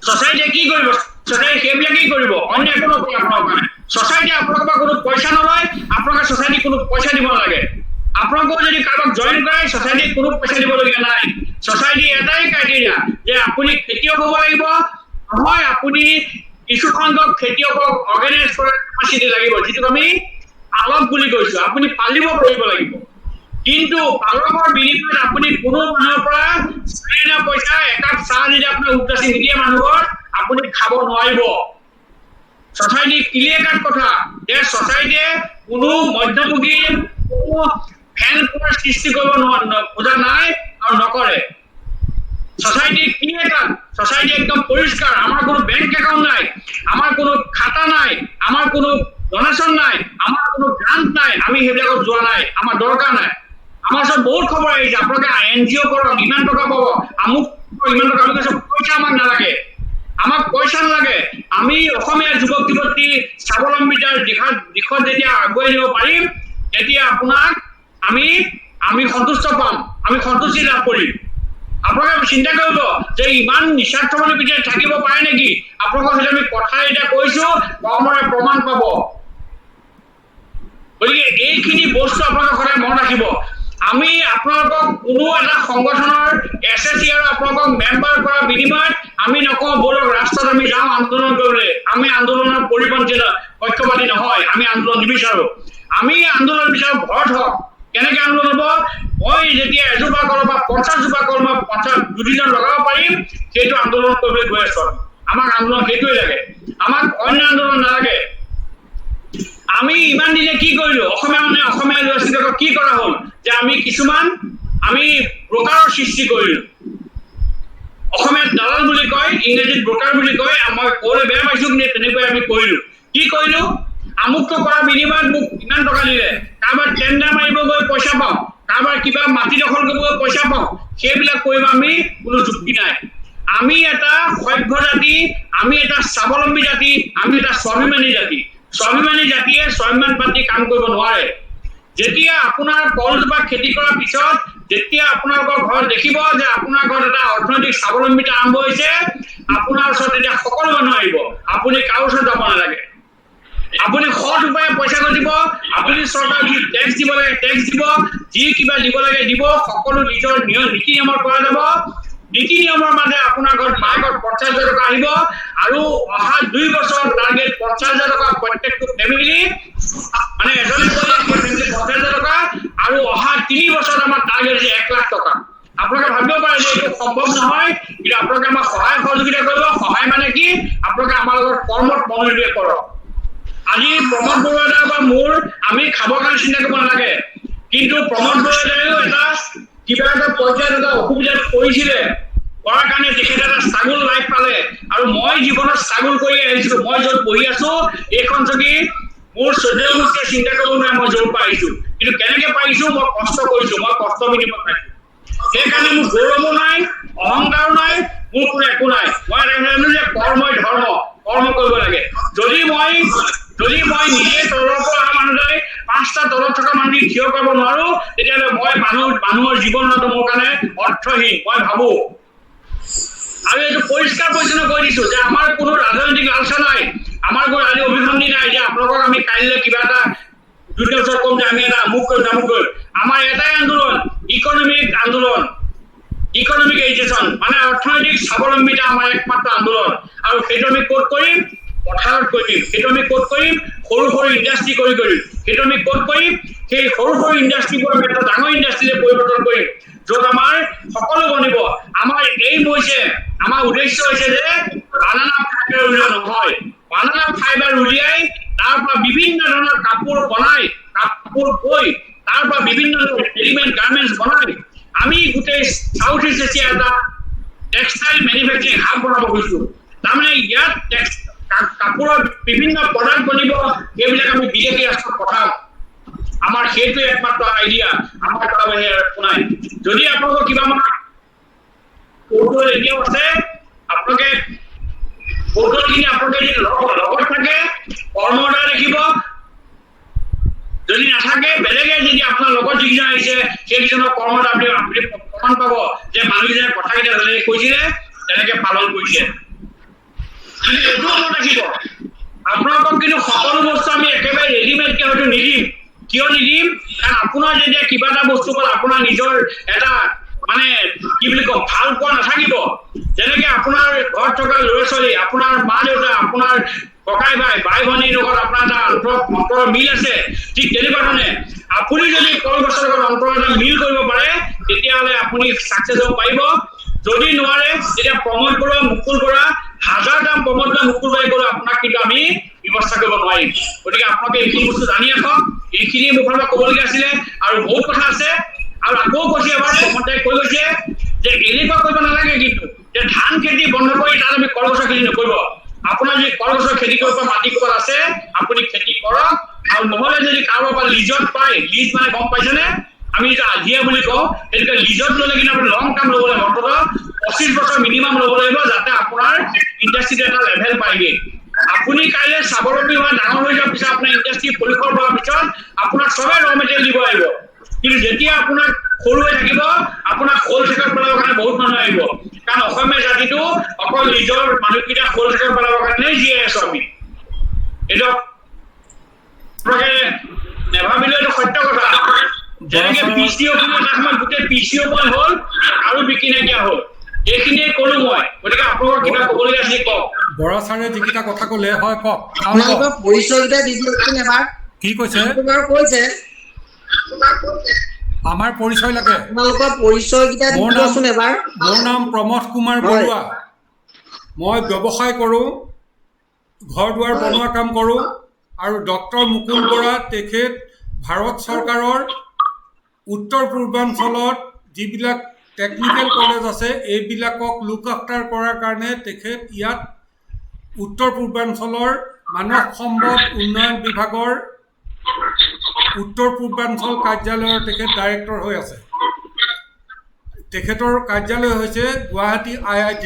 ছ'চাইটিয়ে কি কৰিব, ছ'চাইটি সেইবিলাকেই কৰিব, অন্য একো নকৰে আপোনাৰ কাৰণে। ছ'চাইটিয়ে আপোনালোকৰ পৰা কোনো পইচা নলয়, আপোনালোকে ছ'চাইটিক কোনো পইচা দিব নালাগে। আপোনালোকেও যদি কাৰোবাক জইন কৰে ছ'চাইটিক কোনো পইচা দিবলগীয়া নাই। ছ'চাইটিৰ এটাই ক্ৰাইটেৰিয়া যে আপুনি খেতিয়ক হ'ব লাগিব, নহয় আপুনি কিছু সংখ্যক খেতিয়কক অৰ্গেনাইজ কৰাৰ কেপাচিটি লাগিব, যিটোক আমি পালক বুলি কৈছো। আপুনি পালিব পাৰিব লাগিব, কিন্তু পালকৰ বিনিময়ত আপুনি কোনো মানুহৰ পৰা চাৰিনা পইচা একাপ চাহ যদি আপোনাৰ উদ্দাসী নিদিয়ে মানুহৰ, আপুনি খাব নোৱাৰিব। ছ'চাইটি ক্লিয়াৰ কাট কথা যে ছ'চাইটিয়ে কোনো মধ্যভোগী কোনো ফেন সৃষ্টি কৰিব খোজা নাই আৰু নকৰে। ছ'চাইটি ক্লিয়াৰ কাট, ছ'চাইটি একদম পৰিষ্কাৰ। আমাৰ কোনো বেংক একাউণ্ট নাই, আমাৰ কোনো খাতা নাই, আমাৰ কোনো ডনেশ্যন নাই, আমাৰ কোনো গ্ৰান্ট নাই, আমি সেইবিলাকত যোৱা নাই, আমাৰ দৰকাৰ নাই। আমাৰ ওচৰত বহুত খবৰ আহিছে আপোনালোকে NGO কৰক, ইমান টকা পাব, আমুক ইমান টকা। আমি কৈছো পইচা আমাক নালাগে, আমাক পইচা নালাগে। আমি অসমীয়া যুৱক যুৱতী স্বাৱলম্বিতাৰ দিশত যেতিয়া আগুৱাই নিব পাৰিম, তেতিয়া আপোনাক আমি সন্তুষ্ট পাম, আমি সন্তুষ্টি লাভ কৰিম। আপোনালোকে চিন্তা কৰিব যে ইমান নিস্বাৰ্থমানৰ ভিতৰত থাকিব পাৰে নেকি। আপোনালোকৰ সৈতে আমি কথা এতিয়া কৈছো, কৰ্মৰে প্ৰমাণ পাব। গতিকে এইখিনি বস্তু আপোনালোকে সদায় মনত ৰাখিব। আমি আপোনালোকক কোনো এটা সংগঠনৰ SSC আৰু আপোনালোকক মেম্বাৰ কৰাৰ বিনিময়ত আমি নকওঁ বলক ৰাস্তাত আমি যাওঁ আন্দোলন কৰিবলৈ। আমি আন্দোলনৰ পৰিপন্থী পক্ষপাতী নহয়, আমি আন্দোলন নিবিচাৰো। আমি আন্দোলন বিচাৰো ঘৰত হওক। কেনেকে আন্দোলন হ'ব, মই যেতিয়া এজোপা কল বা 50 জোপা কল মই 2 দিনত লগাব পাৰিম, সেইটো আন্দোলন কৰিবলৈ গৈ আছো। আমাক আন্দোলন সেইটোৱে লাগে, আমাক অন্য আন্দোলন নালাগে। আমি ইমান দিনে কি কৰিলো, অসমীয়া ল'ৰা ছোৱালীক কি কৰা হ'ল যে আমি কিছুমান ব্ৰকাৰৰ সৃষ্টি কৰিলো। অসমীয়াত দালাল বুলি কয়, ইংৰাজীত ব্ৰকাৰ বুলি কয়। মই ক'লে বেয়া পাইছো, কিন্তু তেনেকৈ আমি কৰিলো। কি কৰিলো, আমুকটো কৰাৰ বিনিময়ত মোক ইমান টকা দিলে, কাৰোবাৰ টেণ্ডাৰ মাৰিব গৈ পইচা পাওঁ, কাৰোবাৰ কিবা মাটি দখল কৰিব গৈ পইচা পাওঁ, সেইবিলাক কৰিব আমি কোনো যুক্তি নাই। আমি এটা সভ্য জাতি, আমি এটা স্বাৱলম্বী জাতি, আমি এটা স্বাভিমানী জাতি। স্বাভিমানী জাতিয়ে স্বাভিমান পাতি কাম কৰিব নোৱাৰে। যেতিয়া আপোনাৰ কলজোপা খেতি কৰাৰ পিছত যেতিয়া আপোনালোকৰ ঘৰত দেখিব যে আপোনাৰ ঘৰত এটা অৰ্থনৈতিক স্বাৱলম্বিতা আৰম্ভ হৈছে, আপোনাৰ ওচৰত এতিয়া সকলো মানুহ আহিব, আপুনি কাৰো ওচৰত যাব নালাগে। আপুনি সৎ উপায়ে পইচা ঘটিব, আপুনি চৰকাৰক যি টেক্স দিব লাগে টেক্স দিব, যি কিবা দিব লাগে দিব, সকলো নিজৰ নীতি নিয়মৰ কৰা যাব। নীতি নিয়মৰ মাজে আপোনাৰ ঘৰত মাহেকত 50,000 টকা আহিব, আৰু অহা 2 বছৰত টাৰ্গেট 50,000 টকা প্ৰত্যেকটো ফেমিলি, মানে এজনী ফেমিলি 50,000 টকা, আৰু অহা 3 বছৰত আমাৰ টাৰ্গেট হৈছে 1 লাখ টকা। আপোনালোকে ভাবিব পাৰে যে এইটো সম্ভৱ নহয়, কিন্তু আপোনালোকে আমাক সহায় সহযোগিতা কৰিব। সহায় মানে কি, আপোনালোকে আমাৰ লগত কৰ্মত মনোনিৱেশ কৰক। আজি প্ৰমোদ বৰুৱা বা মোৰ আমি খাবৰ কাৰণে চিন্তা কৰিব নালাগে, কিন্তু প্ৰমোদ বৰুৱাইও কিবা এটা পৰ্যায়ত এটা অসুবিধাত পৰিছিলে, কৰাৰ কাৰণে তেখেতে এটা ষ্ট্ৰাগল লাইফ পালে। আৰু মই জীৱনত ষ্ট্ৰাগল কৰি আহিছো। মই য'ত বহি আছো এইখন চকী মোৰ 14 বছৰীয়া চিন্তা কৰিব নোৱাৰে মই য'ত পাৰিছো, কিন্তু কেনেকে পাৰিছো, মই কষ্ট কৰিছো, মই কষ্ট বিনিময় পাইছো। সেইকাৰণে মোৰ গৌৰৱো নাই, অহংকাৰো নাই, মোৰ কোনো একো নাই। মই জানো যে কৰ্মই ধৰ্ম, কৰ্ম কৰিব লাগে। যদি মই নিজে তলৰ পৰা অহা মানুহজনে 5টা তলত থকা মানুহ থিয় কৰিব নোৱাৰো, তেতিয়াহ'লে মই মানুহৰ জীৱনটো মোৰ কাৰণে অৰ্থহীন মই ভাবো। আৰু এইটো পৰিষ্কাৰ পৰিচ্ছন্ন কৰি দিছো যে আমাৰ কোনো ৰাজনৈতিক লালসা নাই, আমাৰ কোনো আজি অভিসন্ধি নাই যে আপোনালোকক আমি কাইলৈ কিবা এটা দুদিনৰ ওচৰত কম যে আমি এটা আমুক কৰিম তামুক কৰিম। আমাৰ এটাই আন্দোলন ইকনমিক আন্দোলন, ইকনমিক এজুকেশ্যন মানে অৰ্থনৈতিক স্বাৱলম্বিতা আমাৰ একমাত্ৰ আন্দোলন। আৰু সেইটো আমি ক'ত কৰিম? পথাৰত কৰিম। সেইটো আমি ক'ত কৰিম? সৰু সৰু ইণ্ডাষ্ট্ৰি কৰিম। সেইটো আমি ক'ত কৰিম? সেই সৰু সৰু ইণ্ডাষ্ট্ৰিবোৰ আমি এটা ডাঙৰ ইণ্ডাষ্ট্ৰিলৈ পৰিৱৰ্তন কৰিম, য'ত আমাৰ সকলো বনিব। আমাৰ এইম হৈছে, আমাৰ উদ্দেশ্য হৈছে যে বানানা ফাইবাৰ উলিওৱা নহয়, বানানা ফাইবাৰ উলিয়াই তাৰ পৰা বিভিন্ন ধৰণৰ কাপোৰ বনাই, কাপোৰ বৈ তাৰ পৰা বিভিন্ন ধৰণৰ ৰেডিমেড গাৰ্মেণ্টছ বনাই আমি গোটেই সাউথ ইষ্ট এছিয়া এটা টেক্সটাইল মেনুফেকচাৰিং হাব বনাব খুজিছোঁ। তাৰমানে ইয়াত কাপোৰৰ বিভিন্ন প্ৰডাক্ট বনিব, সেইবিলাক আমি বিদেশী ৰাষ্ট্ৰত পঠাম। আমাৰ সেইটোৱে একমাত্ৰ আইডিয়া, আমাৰ তাৰ বাহিৰে একো নাই। যদি আপোনালোকৰ কিবা কৌশল এতিয়াও আছে, আপোনালোকে কৌশলখিনি আপোনালোকে যদি লগত থাকে কৰ্মদায় দেখিব, যদি নাথাকে বেলেগে যদি আপোনাৰ লগত যিকেইজন আহিছে সেইকেইজনৰ কৰ্মত আপুনি প্ৰমাণ পাব যে মানুহকেইজনে কথাকেইটা যেনেকৈ কৈছিলে তেনেকে পালন কৰিছে। কিন্তু এইটো মনত ৰাখিব, আপোনালোকক কিন্তু সকলো বস্তু আমি একেবাৰে ৰেডিমেডকে হয়তো নিদিম। কিয় নিদিম? কাৰণ আপোনাৰ যেতিয়া কিবা এটা বস্তু পালে আপোনাৰ নিজৰ এটা মানে কি বুলি কম ভাল পোৱা নাথাকিব। যেনেকে আপোনাৰ ঘৰত থকা ল'ৰা ছোৱালী, আপোনাৰ মা দেউতা, আপোনাৰ ককাই ভাই, বাই ভনীৰ লগত আপোনাৰ এটা অন্তৰৰ মিল আছে, ঠিক তেনেকুৱা ধৰণে আপুনি যদি কলগছৰ লগত অন্তৰৰ এটা মিল কৰিব পাৰে তেতিয়াহ'লে আপুনি ছাকচেছ হ'ব পাৰিব। যদি নোৱাৰে তেতিয়া প্ৰমোদ বৰুৱা, মুকুল বৰা, হাজাৰটা প্ৰমোদ বৰুৱা, মুকুল বৰাই গ'লেও আপোনাক কিন্তু আমি ব্যৱস্থা কৰিব নোৱাৰিম। গতিকে আপোনালোকে এইখিনি বস্তু জানি ৰাখক। এইখিনি মোৰ ফালৰ পৰা ক'বলগীয়া আছিলে, আৰু বহুত কথা আছে। আৰু আকৌ কৈছে এবাৰ প্ৰমোদাই কৈ গৈছে যে এনেকুৱা কৰিব নালাগে কিন্তু যে ধান খেতি বন্ধ কৰি তাত আমি কলগছৰ খেতি নকৰিব। আপোনাৰ যদি কলগছৰ খেতি কৰিব মাটি ক'ৰবাত আছে আপুনি খেতি কৰক, আৰু নহ'লে যদি কাৰোবাৰ পৰা লিজত পায়, লিজ মানে গম পাইছেনে? আমি যেতিয়া আধিয়া বুলি কওঁ, সেইটোকে লিজত ল'লে কিন্তু আপুনি লং টাৰ্ম ল'ব লাগিব, অন্ততঃ 25 বছৰ মিনিমাম ল'ব লাগিব, যাতে আপোনাৰ ইণ্ডাষ্ট্ৰিটো এটা লেভেল পায়গে। আপুনি কাইলৈ স্বাৱলম্বী হোৱা ডাঙৰ হৈ যোৱাৰ পিছত আপোনাৰ ইণ্ডাষ্ট্ৰি পৰিসৰ হোৱাৰ পিছত আপোনাক চবে ৰ মেটেৰিয়েল দিব আহিব। কিন্তু যেতিয়া আপোনাক সৰু হৈ থাকিব আপোনাক হোল চেকত পেলাবৰ কাৰণে বহুত মানুহ আহিব। কাৰণ অসমীয়া জাতিটো অকল নিজৰ মানুহকেইটা হোল চেকত পেলাবৰ কাৰণে জীয়াই আছো আমি। এইটো নেভাবিলেও এইটো সত্য কথা। যেনেকে পিচিঅ এটা সময়ত গোটেই পিচিঅ পইণ্ট হ'ল আৰু বিক্ৰী নাইকিয়া হ'ল। এইখিনিয়ে ক'লো মই। গতিকে আপোনালোকৰ কিবা ক'বলগীয়া আছে কওক। বৰা ছাৰে যিকেইটা কথা ক'লে হয় কওক। আপোনালোকৰ পৰিচয়কেইটা দি দিয়কচোন এবাৰ। কি কৈছে? কৈছে আমাৰ পৰিচয় লাগে। আপোনালোকৰ পৰিচয়কেইটা দি দিয়কচোন এবাৰ। মোৰ নাম প্ৰমোদ কুমাৰ বৰুৱা। মই ব্যৱসায় কৰোঁ, ঘৰ দুৱাৰ বনোৱা কাম কৰোঁ। আৰু ডক্টৰ মুকুল বৰা, তেখেত ভাৰত চৰকাৰৰ উত্তৰ পূৰ্বাঞ্চলত যিবিলাক টেকনিকেল কলেজ আছে এইবিলাকক লুক আফটাৰ কৰাৰ কাৰণে তেখেত ইয়াত উত্তৰ পূৰ্বাঞ্চলৰ মানৱ সম্পদ উন্নয়ন বিভাগৰ উত্তৰ পূৰ্বাঞ্চল কাৰ্যালয়ৰ তেখেত ডাইৰেক্টৰ হৈ আছে। তেখেতৰ কাৰ্যালয় হৈছে গুৱাহাটী IIT।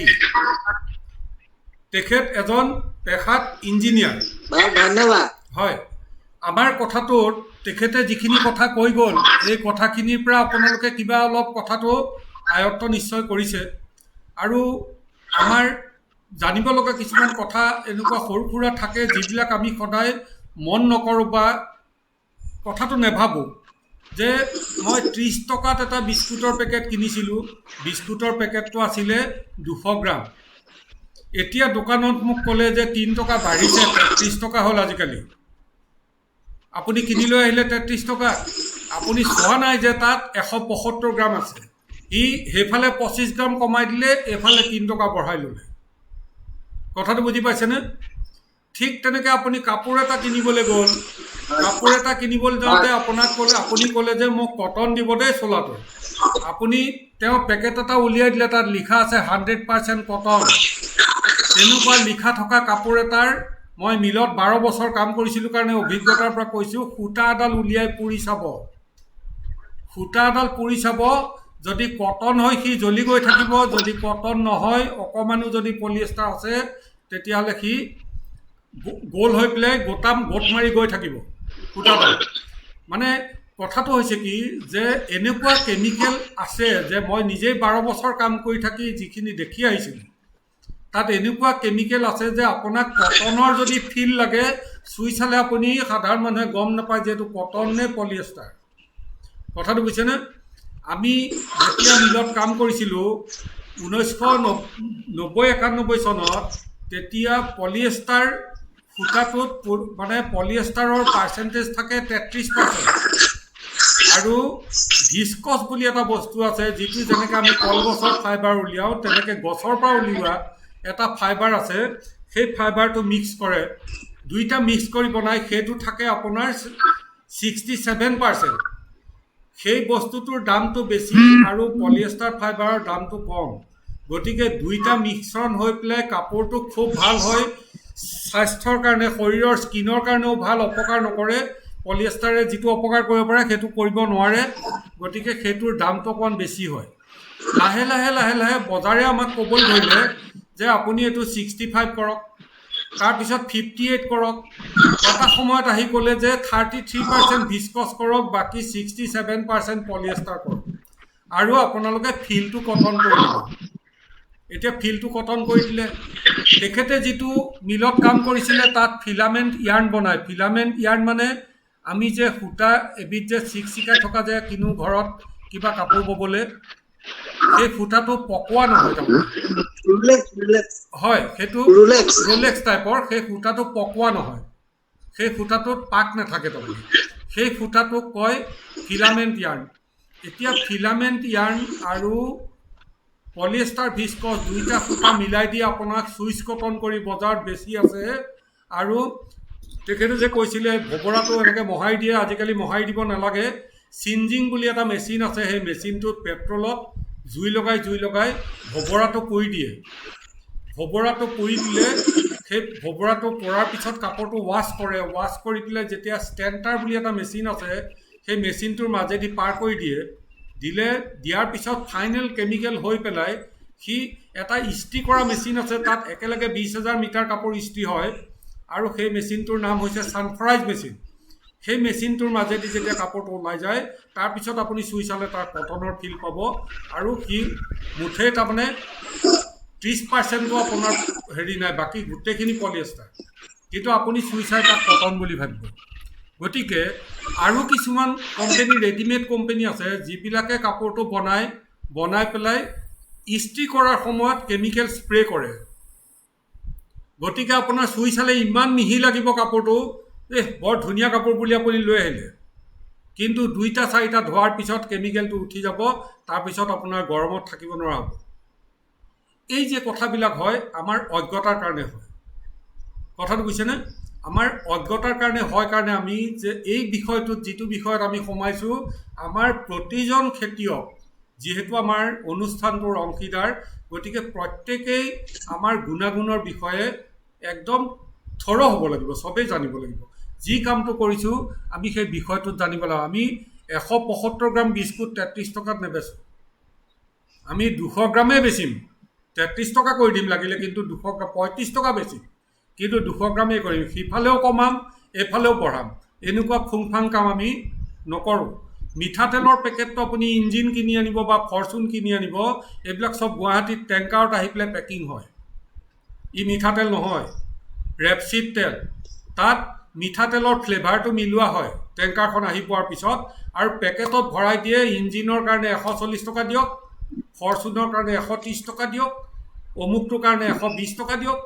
তেখেত এজন পেশাত ইঞ্জিনিয়াৰ। ধন্যবাদ। হয়, আমাৰ কথাটোত তেখেতে যিখিনি কথা কৈ গ'ল এই কথাখিনিৰ পৰা আপোনালোকে কিবা অলপ কথাটো আয়ত্ত নিশ্চয় কৰিছে। আৰু আমাৰ জানিব লগা কিছুমান কথা এনেকুৱা সৰু সুৰা থাকে যিবিলাক আমি সদায় মন নকৰোঁ বা কথাটো নেভাবোঁ। যে মই 30 টকাত এটা বিস্কুটৰ পেকেট কিনিছিলোঁ, বিস্কুটৰ পেকেটটো আছিলে 200 গ্ৰাম। এতিয়া দোকানত মোক ক'লে যে 3 টকা বাঢ়িছে, 33 টকা হ'ল আজিকালি। আপুনি কিনি লৈ আহিলে 33 টকা, আপুনি চোৱা নাই যে তাত 175 গ্ৰাম আছে। ই সেইফালে 25 গ্ৰাম কমাই দিলে, এইফালে 3 টকা বঢ়াই ল'লে। কথাটো বুজি পাইছেনে? ঠিক তেনেকৈ আপুনি কাপোৰ এটা কিনিবলৈ গ'ল, কাপোৰ এটা কিনিবলৈ যাওঁতে আপুনি ক'লে যে মোক কটন দিব দেই চোলাটো। আপুনি তেওঁ পেকেট এটা উলিয়াই দিলে, তাত লিখা আছে 100% কটন। তেনেকুৱা লিখা থকা কাপোৰ এটাৰ মই মিলত 12 বছৰ কাম কৰিছিলোঁ কাৰণে অভিজ্ঞতাৰ পৰা কৈছোঁ, সূতা এডাল উলিয়াই পুৰি চাব। সূতা এডাল পুৰি চাব, যদি কটন হয় সি জ্বলি গৈ থাকিব, যদি কটন নহয় অকণমানো যদি পলিয়েষ্টাৰ আছে তেতিয়াহ'লে সি গোল হৈ পেলাই গোট মাৰি গৈ থাকিব সূতাডাল। মানে কথাটো হৈছে কি যে এনেকুৱা কেমিকেল আছে যে মই নিজেই 12 বছৰ কাম কৰি থাকি যিখিনি দেখি আহিছিলোঁ তাত এনেকুৱা কেমিকেল আছে যে আপোনাক কটনৰ যদি ফিল লাগে চুই চালে আপুনি সাধাৰণ মানুহে গম নাপায় যে এইটো কটন নে পলিয়েষ্টাৰ। কথাটো বুজিছেনে? আমি যেতিয়া মিলত কাম কৰিছিলোঁ 1990-91 চনত, তেতিয়া পলিয়েষ্টাৰ সূতাটোত মানে পলিয়েষ্টাৰৰ পাৰ্চেণ্টেজ থাকে 33%। আৰু ভিস্কছ বুলি এটা বস্তু আছে, যিটো যেনেকৈ আমি কলগছৰ ফাইবাৰ উলিয়াওঁ, তেনেকৈ গছৰ পৰা উলিওৱা এটা ফাইবাৰ আছে। সেই ফাইবাৰটো মিক্স কৰে, দুইটা মিক্স কৰি বনাই, সেইটো থাকে আপোনাৰ 67%। সেই বস্তুটোৰ দামটো বেছি আৰু পলিয়েষ্টাৰ ফাইবাৰৰ দামটো কম। গতিকে দুইটা মিশ্ৰণ হৈ পেলাই কাপোৰটো খুব ভাল হয়, স্বাস্থ্যৰ কাৰণে, শৰীৰৰ স্কিনৰ কাৰণেও ভাল, অপকাৰ নকৰে। পলিয়েষ্টাৰে যিটো অপকাৰ কৰিব পাৰে সেইটো কৰিব নোৱাৰে। গতিকে সেইটোৰ দামটো অকণমান বেছি হয়। লাহে লাহে লাহে লাহে বজাৰে আমাক ক'বলৈ ধৰিলে যে আপুনি এইটো 65 কৰক, তাৰপিছত 58 কৰক। এটা সময়ত আহি ক'লে যে 33% ভিস্কছ কৰক, বাকী 67% পলিয়েষ্টাৰ কৰক, আৰু আপোনালোকে ফিলটো কটন কৰি দিব। এতিয়া ফিলটো কটন কৰি দিলে। তেখেতে যিটো মিলত কাম কৰিছিলে তাত ফিলামেণ্ট ইয়াৰ্ণ বনায়। ফিলামেণ্ট ইয়াৰ্ণ মানে আমি যে সূতা এবিধ যে চিকচিকাই থকা যে কিনো ঘৰত কিবা কাপোৰ ববলৈ, সেই সূতাটো পকোৱা নহয় তাৰমানে। হয়, সেইটো ৰোলেক্স টাইপৰ। সেই সূতাটো পকোৱা নহয়, সেই সূতাটোত পাক নাথাকে তাৰমানে। সেই সূতাটোক কয় ফিলামেণ্ট ইয়াৰ্ণ। এতিয়া ফিলামেণ্ট ইয়াৰ্ণ আৰু পলিয়েষ্টাৰ ভিস্কছ দুইটা সূতা মিলাই দি আপোনাক চুইচ কটন কৰি বজাৰত বেছি আছে। আৰু তেখেতে যে কৈছিলে ভবৰাটো এনেকৈ মহাৰি দিয়ে, আজিকালি মহাৰি দিব নালাগে। চিনজিং বুলি এটা মেচিন আছে, সেই মেচিনটোত পেট্ৰলত জুই লগাই ভবৰাটো পুৰি দিয়ে। ভবৰাটো পুৰি দিলে সেই ভবৰাটো পৰাৰ পিছত কাপোৰটো ৱাছ কৰে। ৱাছ কৰি পেলাই যেতিয়া ষ্টেণ্টাৰ বুলি এটা মেচিন আছে, সেই মেচিনটোৰ মাজেদি পাৰ কৰি দিয়াৰ পিছত ফাইনেল কেমিকেল হৈ পেলাই সি এটা ইস্ত্ৰি কৰা মেচিন আছে, তাত একেলগে 20,000 মিটাৰ কাপোৰ ইস্ত্ৰি হয়। আৰু সেই মেচিনটোৰ নাম হৈছে ছানফ্ৰাইজ মেচিন। সেই মেচিনটোৰ মাজেদি যেতিয়া কাপোৰটো ওলাই যায়, তাৰপিছত আপুনি চুই চালে তাৰ কটনৰ ফিল পাব। আৰু সি মুঠেই তাৰমানে 30%টো আপোনাৰ হেৰি নাই, বাকী গোটেইখিনি পলিয়েষ্টাৰ। কিন্তু আপুনি চুই চাই তাক কটন বুলি ভাবিব। গতিকে আৰু কিছুমান কোম্পানী, ৰেডিমেড কোম্পানী আছে, যিবিলাকে কাপোৰটো বনাই পেলাই ইস্ত্ৰি কৰাৰ সময়ত কেমিকেল স্প্ৰে কৰে। গতিকে আপোনাৰ চুই চালে ইমান মিহি লাগিব কাপোৰটো, বৰ ধুনীয়া কাপোৰ বুলি আপুনি লৈ আহিলে, কিন্তু 2-4টা ধোৱাৰ পিছত কেমিকেলটো উঠি যাব, তাৰপিছত আপোনাৰ গৰমত থাকিব নোৱাৰা হ'ব। এই যে কথাবিলাক হয়, আমাৰ অজ্ঞতাৰ কাৰণে হয়। কথাটো বুজিছেনে? আমাৰ অজ্ঞতাৰ কাৰণে হয়, কাৰণে আমি যে এই বিষয়টোত, যিটো বিষয়ত আমি সোমাইছোঁ, আমাৰ প্ৰতিজন খেতিয়ক যিহেতু আমাৰ অনুষ্ঠানটোৰ অংশীদাৰ, গতিকে প্ৰত্যেকেই আমাৰ গুণাগুণৰ বিষয়ে একদম থৰ হ'ব লাগিব, চবেই জানিব লাগিব। যি কামটো কৰিছোঁ আমি সেই বিষয়টোত জানিব লাগিব। আমি 175 গ্ৰাম বিস্কুট 33 টকাত নেবেচোঁ, আমি 200 গ্ৰামেই বেচিম, 33 টকা কৰি দিম লাগিলে, কিন্তু 35 টকা বেচিম, কিন্তু 200 গ্ৰামেই কৰিম। সিফালেও কমাম, এইফালেও বঢ়াম, এনেকুৱা ফুংফাং কাম আমি নকৰোঁ। মিঠাতেলৰ পেকেটটো আপুনি ইঞ্জিন কিনি আনিব বা ফৰচুন কিনি আনিব, এইবিলাক চব গুৱাহাটীত টেংকাৰত আহি পেলাই পেকিং হয়। ই মিঠাতেল নহয়, ৰেপচিড তেল। তাত মিঠাতেলৰ ফ্লেভাৰটো মিলোৱা হয় টেংকাৰখন আহি পোৱাৰ পিছত, আৰু পেকেটত ভৰাই দিয়ে। ইঞ্জিনৰ কাৰণে 140 টকা দিয়ক, ফৰচুনৰ কাৰণে 130 টকা দিয়ক, অমুকটোৰ কাৰণে 120 টকা দিয়ক।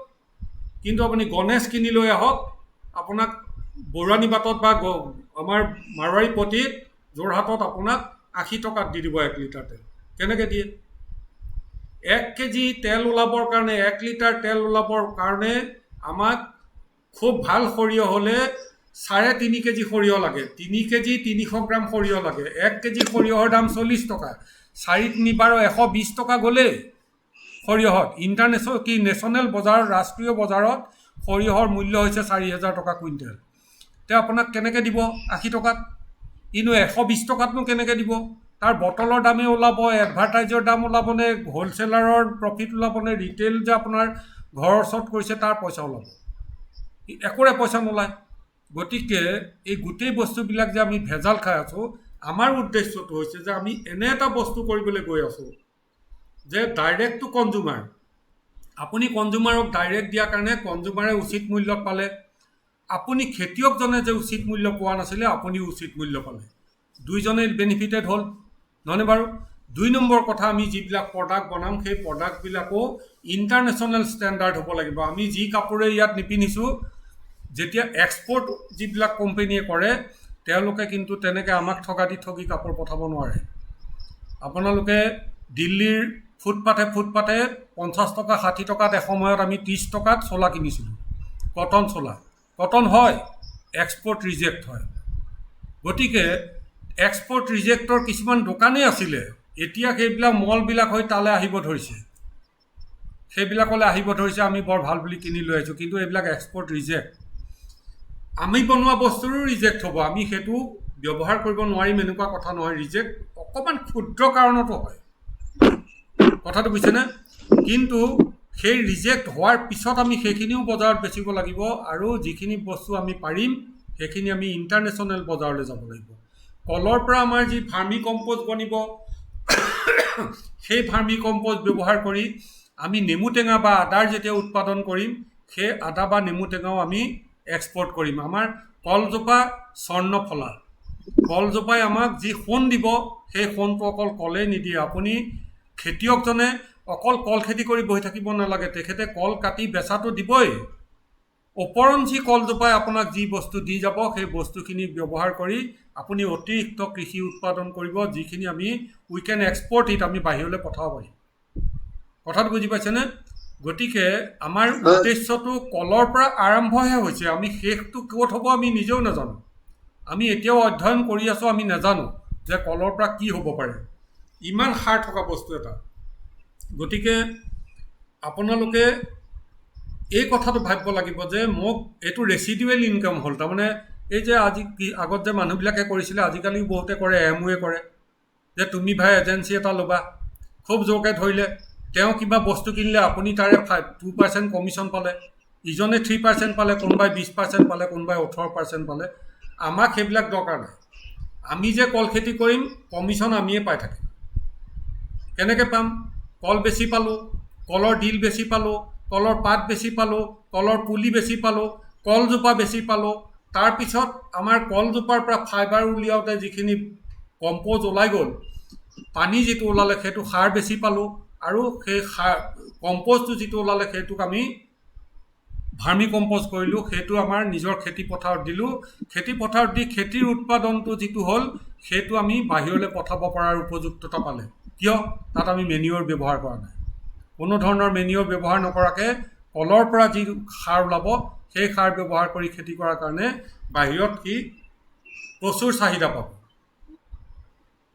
কিন্তু আপুনি গণেশ কিনি লৈ আহক, আপোনাক বৰুৱানী বাটত বা আমাৰ মাৰোৱাৰী পট্টিত যোৰহাটত আপোনাক 80 টকাত দি দিব 1 লিটাৰ তেল। কেনেকৈ দিয়ে? 1 কেজি তেল ওলাবৰ কাৰণে, 1 লিটাৰ তেল ওলাবৰ কাৰণে আমাক খুব ভাল সৰিয়হ হ'লে 3.5 কেজি সৰিয়হ লাগে, 3 কেজি 300 গ্ৰাম সৰিয়হ লাগে। 1 কেজি সৰিয়হৰ দাম 40 টকা, 4-3 120 টকা গ'লেই সৰিয়হত। নেশ্যনেল বজাৰত, ৰাষ্ট্ৰীয় বজাৰত সৰিয়হৰ মূল্য হৈছে 4,000 টকা কুইণ্টেল। তেওঁ আপোনাক কেনেকৈ দিব 80 টকাত? কিন্তু 120 টকাতনো কেনেকৈ দিব? তাৰ বটলৰ দামেই ওলাব, এডভাৰটাইজৰ দাম ওলাবনে, হ'লচেলাৰৰ প্ৰফিট ওলাবনে, ৰিটেইল যে আপোনাৰ ঘৰৰ ওচৰত কৰিছে তাৰ পইচা ওলাব? একোৰে পইচা নোলায়। গতিকে এই গোটেই বস্তুবিলাক যে আমি ভেজাল খাই আছোঁ, আমাৰ উদ্দেশ্যটো হৈছে যে আমি এনে এটা বস্তু কৰিবলৈ গৈ আছোঁ যে ডাইৰেক্ট টু কনজিউমাৰ। আপুনি কনজিউমাৰক ডাইৰেক্ট দিয়াৰ কাৰণে কনজিউমাৰে উচিত মূল্যত পালে, আপুনি খেতিয়কজনে যে উচিত মূল্য পোৱা নাছিলে, আপুনি উচিত মূল্য পালে, দুইজনেই বেনিফিটেড হ'ল। নহয়নে বাৰু? 2 নম্বৰ কথা, আমি যিবিলাক প্ৰডাক্ট বনাম সেই প্ৰডাক্টবিলাকো ইণ্টাৰনেশ্যনেল ষ্টেণ্ডাৰ্ড হ'ব লাগিব। আমি যি কাপোৰে ইয়াত নিপিন্ধিছোঁ, যেতিয়া এক্সপৰ্ট যিবিলাক কোম্পানীয়ে কৰে তেওঁলোকে কিন্তু তেনেকৈ আমাক ঠগি কাপোৰ পঠাব নোৱাৰে। আপোনালোকে দিল্লীৰ ফুটপাথে 50 টকা 60 টকাত এসময়ত আমি 30 টকাত চোলা কিনিছিলোঁ, কটন চোলা। কটন হয়, এক্সপৰ্ট ৰিজেক্ট হয়। গতিকে এক্সপৰ্ট ৰিজেক্টৰ কিছুমান দোকানেই আছিলে, এতিয়া সেইবিলাক মলবিলাক হৈ তালৈ আহিব ধৰিছে, সেইবিলাকলৈ আহিব ধৰিছে। আমি বৰ ভাল বুলি কিনি লৈ আহিছোঁ, কিন্তু এইবিলাক এক্সপৰ্ট ৰিজেক্ট। আমি বনোৱা বস্তুৰো ৰিজেক্ট হ'ব, আমি সেইটো ব্যৱহাৰ কৰিব নোৱাৰিম এনেকুৱা কথা নহয়। ৰিজেক্ট অকণমান ক্ষুদ্ৰ কাৰণতো হয়, কথাটো বুজিছেনে? কিন্তু সেই ৰিজেক্ট হোৱাৰ পিছত আমি সেইখিনিও বজাৰত বেচিব লাগিব, আৰু যিখিনি বস্তু আমি পাৰিম সেইখিনি আমি ইণ্টাৰনেশ্যনেল বজাৰলৈ যাব লাগিব। কলৰ পৰা আমাৰ যি ভাৰ্মি কম্প'ষ্ট বনিব, সেই ভাৰ্মি কম্প'ষ্ট ব্যৱহাৰ কৰি আমি নেমু টেঙা বা আদাৰ যেতিয়া উৎপাদন কৰিম, সেই আদা বা নেমু টেঙাও আমি এক্সপৰ্ট কৰিম। আমাৰ কলজোপা স্বৰ্ণফলা, কলজোপাই আমাক যি সোণ দিব, সেই সোণটো অকল কলেই নিদিয়ে। আপুনি খেতিয়কজনে অকল কল খেতি কৰি বহি থাকিব নালাগে, তেখেতে কল কাটি বেচাটো দিবই। ওপৰঞ্চি কলজোপাই আপোনাক যি বস্তু দি যাব, সেই বস্তুখিনি ব্যৱহাৰ কৰি আপুনি অতিৰিক্ত কৃষি উৎপাদন কৰিব, যিখিনি উই কেন এক্সপৰ্ট ইট, আমি বাহিৰলৈ পঠাব পাৰিম। কথাটো বুজি পাইছেনে? গতিকে আমাৰ উদ্দেশ্যটো কলৰ পৰা আৰম্ভহে হৈছে, আমি শেষটো ক'ত হ'ব আমি নিজেও নাজানো। আমি এতিয়াও অধ্যয়ন কৰি আছোঁ, আমি নাজানো যে কলৰ পৰা কি হ'ব পাৰে, ইমান সাৰ থকা বস্তু এটা। গতিকে আপোনালোকে এই কথাটো ভাবিব লাগিব যে মোক এইটো ৰেচিডুৱেল ইনকাম হ'ল। তাৰমানে এই যে আগত যে মানুহবিলাকে কৰিছিলে, আজিকালিও বহুতে কৰে, এমৱে কৰে, যে তুমি ভাই এজেঞ্চি এটা ল'বা, খুব জোৰকৈ ধৰিলে, তেওঁ কিবা বস্তু কিনিলে আপুনি তাৰে 2% কমিশ্যন পালে, ইজনে 3% পালে, কোনোবাই 20% পালে, কোনোবাই 18% পালে। আমাক সেইবিলাক দৰকাৰ নাই। আমি যে কল খেতি কৰিম, কমিশ্যন আমিয়ে পাই থাকিম। কেনেকৈ পাম? কল বেছি পালোঁ, কলৰ ডিল বেছি পালোঁ, কলৰ পাত বেছি পালোঁ, কলৰ পুলি বেছি পালোঁ, কলজোপা বেছি পালোঁ। তাৰপিছত আমাৰ কলজোপাৰ পৰা ফাইবাৰ উলিয়াওঁতে যিখিনি কম্প'জ ওলাই গ'ল, পানী যিটো ওলালে সেইটো সাৰ বেছি পালোঁ, আৰু সেই সাৰ কম্প'জটো যিটো ওলালে সেইটোক আমি ভাৰ্মি কম্প'জ কৰিলোঁ, সেইটো আমাৰ নিজৰ খেতি পথাৰত দিলোঁ। খেতি পথাৰত দি খেতিৰ উৎপাদনটো যিটো হ'ল, সেইটো আমি বাহিৰলৈ পঠাব পৰাৰ উপযুক্ততা পালে। কিয়? তাত আমি মেনিয়ৰ ব্যৱহাৰ কৰা নাই। কোনো ধৰণৰ মেনিয়ৰ ব্যৱহাৰ নকৰাকৈ কলৰ পৰা যি সাৰ ওলাব, সেই সাৰ ব্যৱহাৰ কৰি খেতি কৰাৰ কাৰণে বাহিৰত সি প্ৰচুৰ চাহিদা পাব।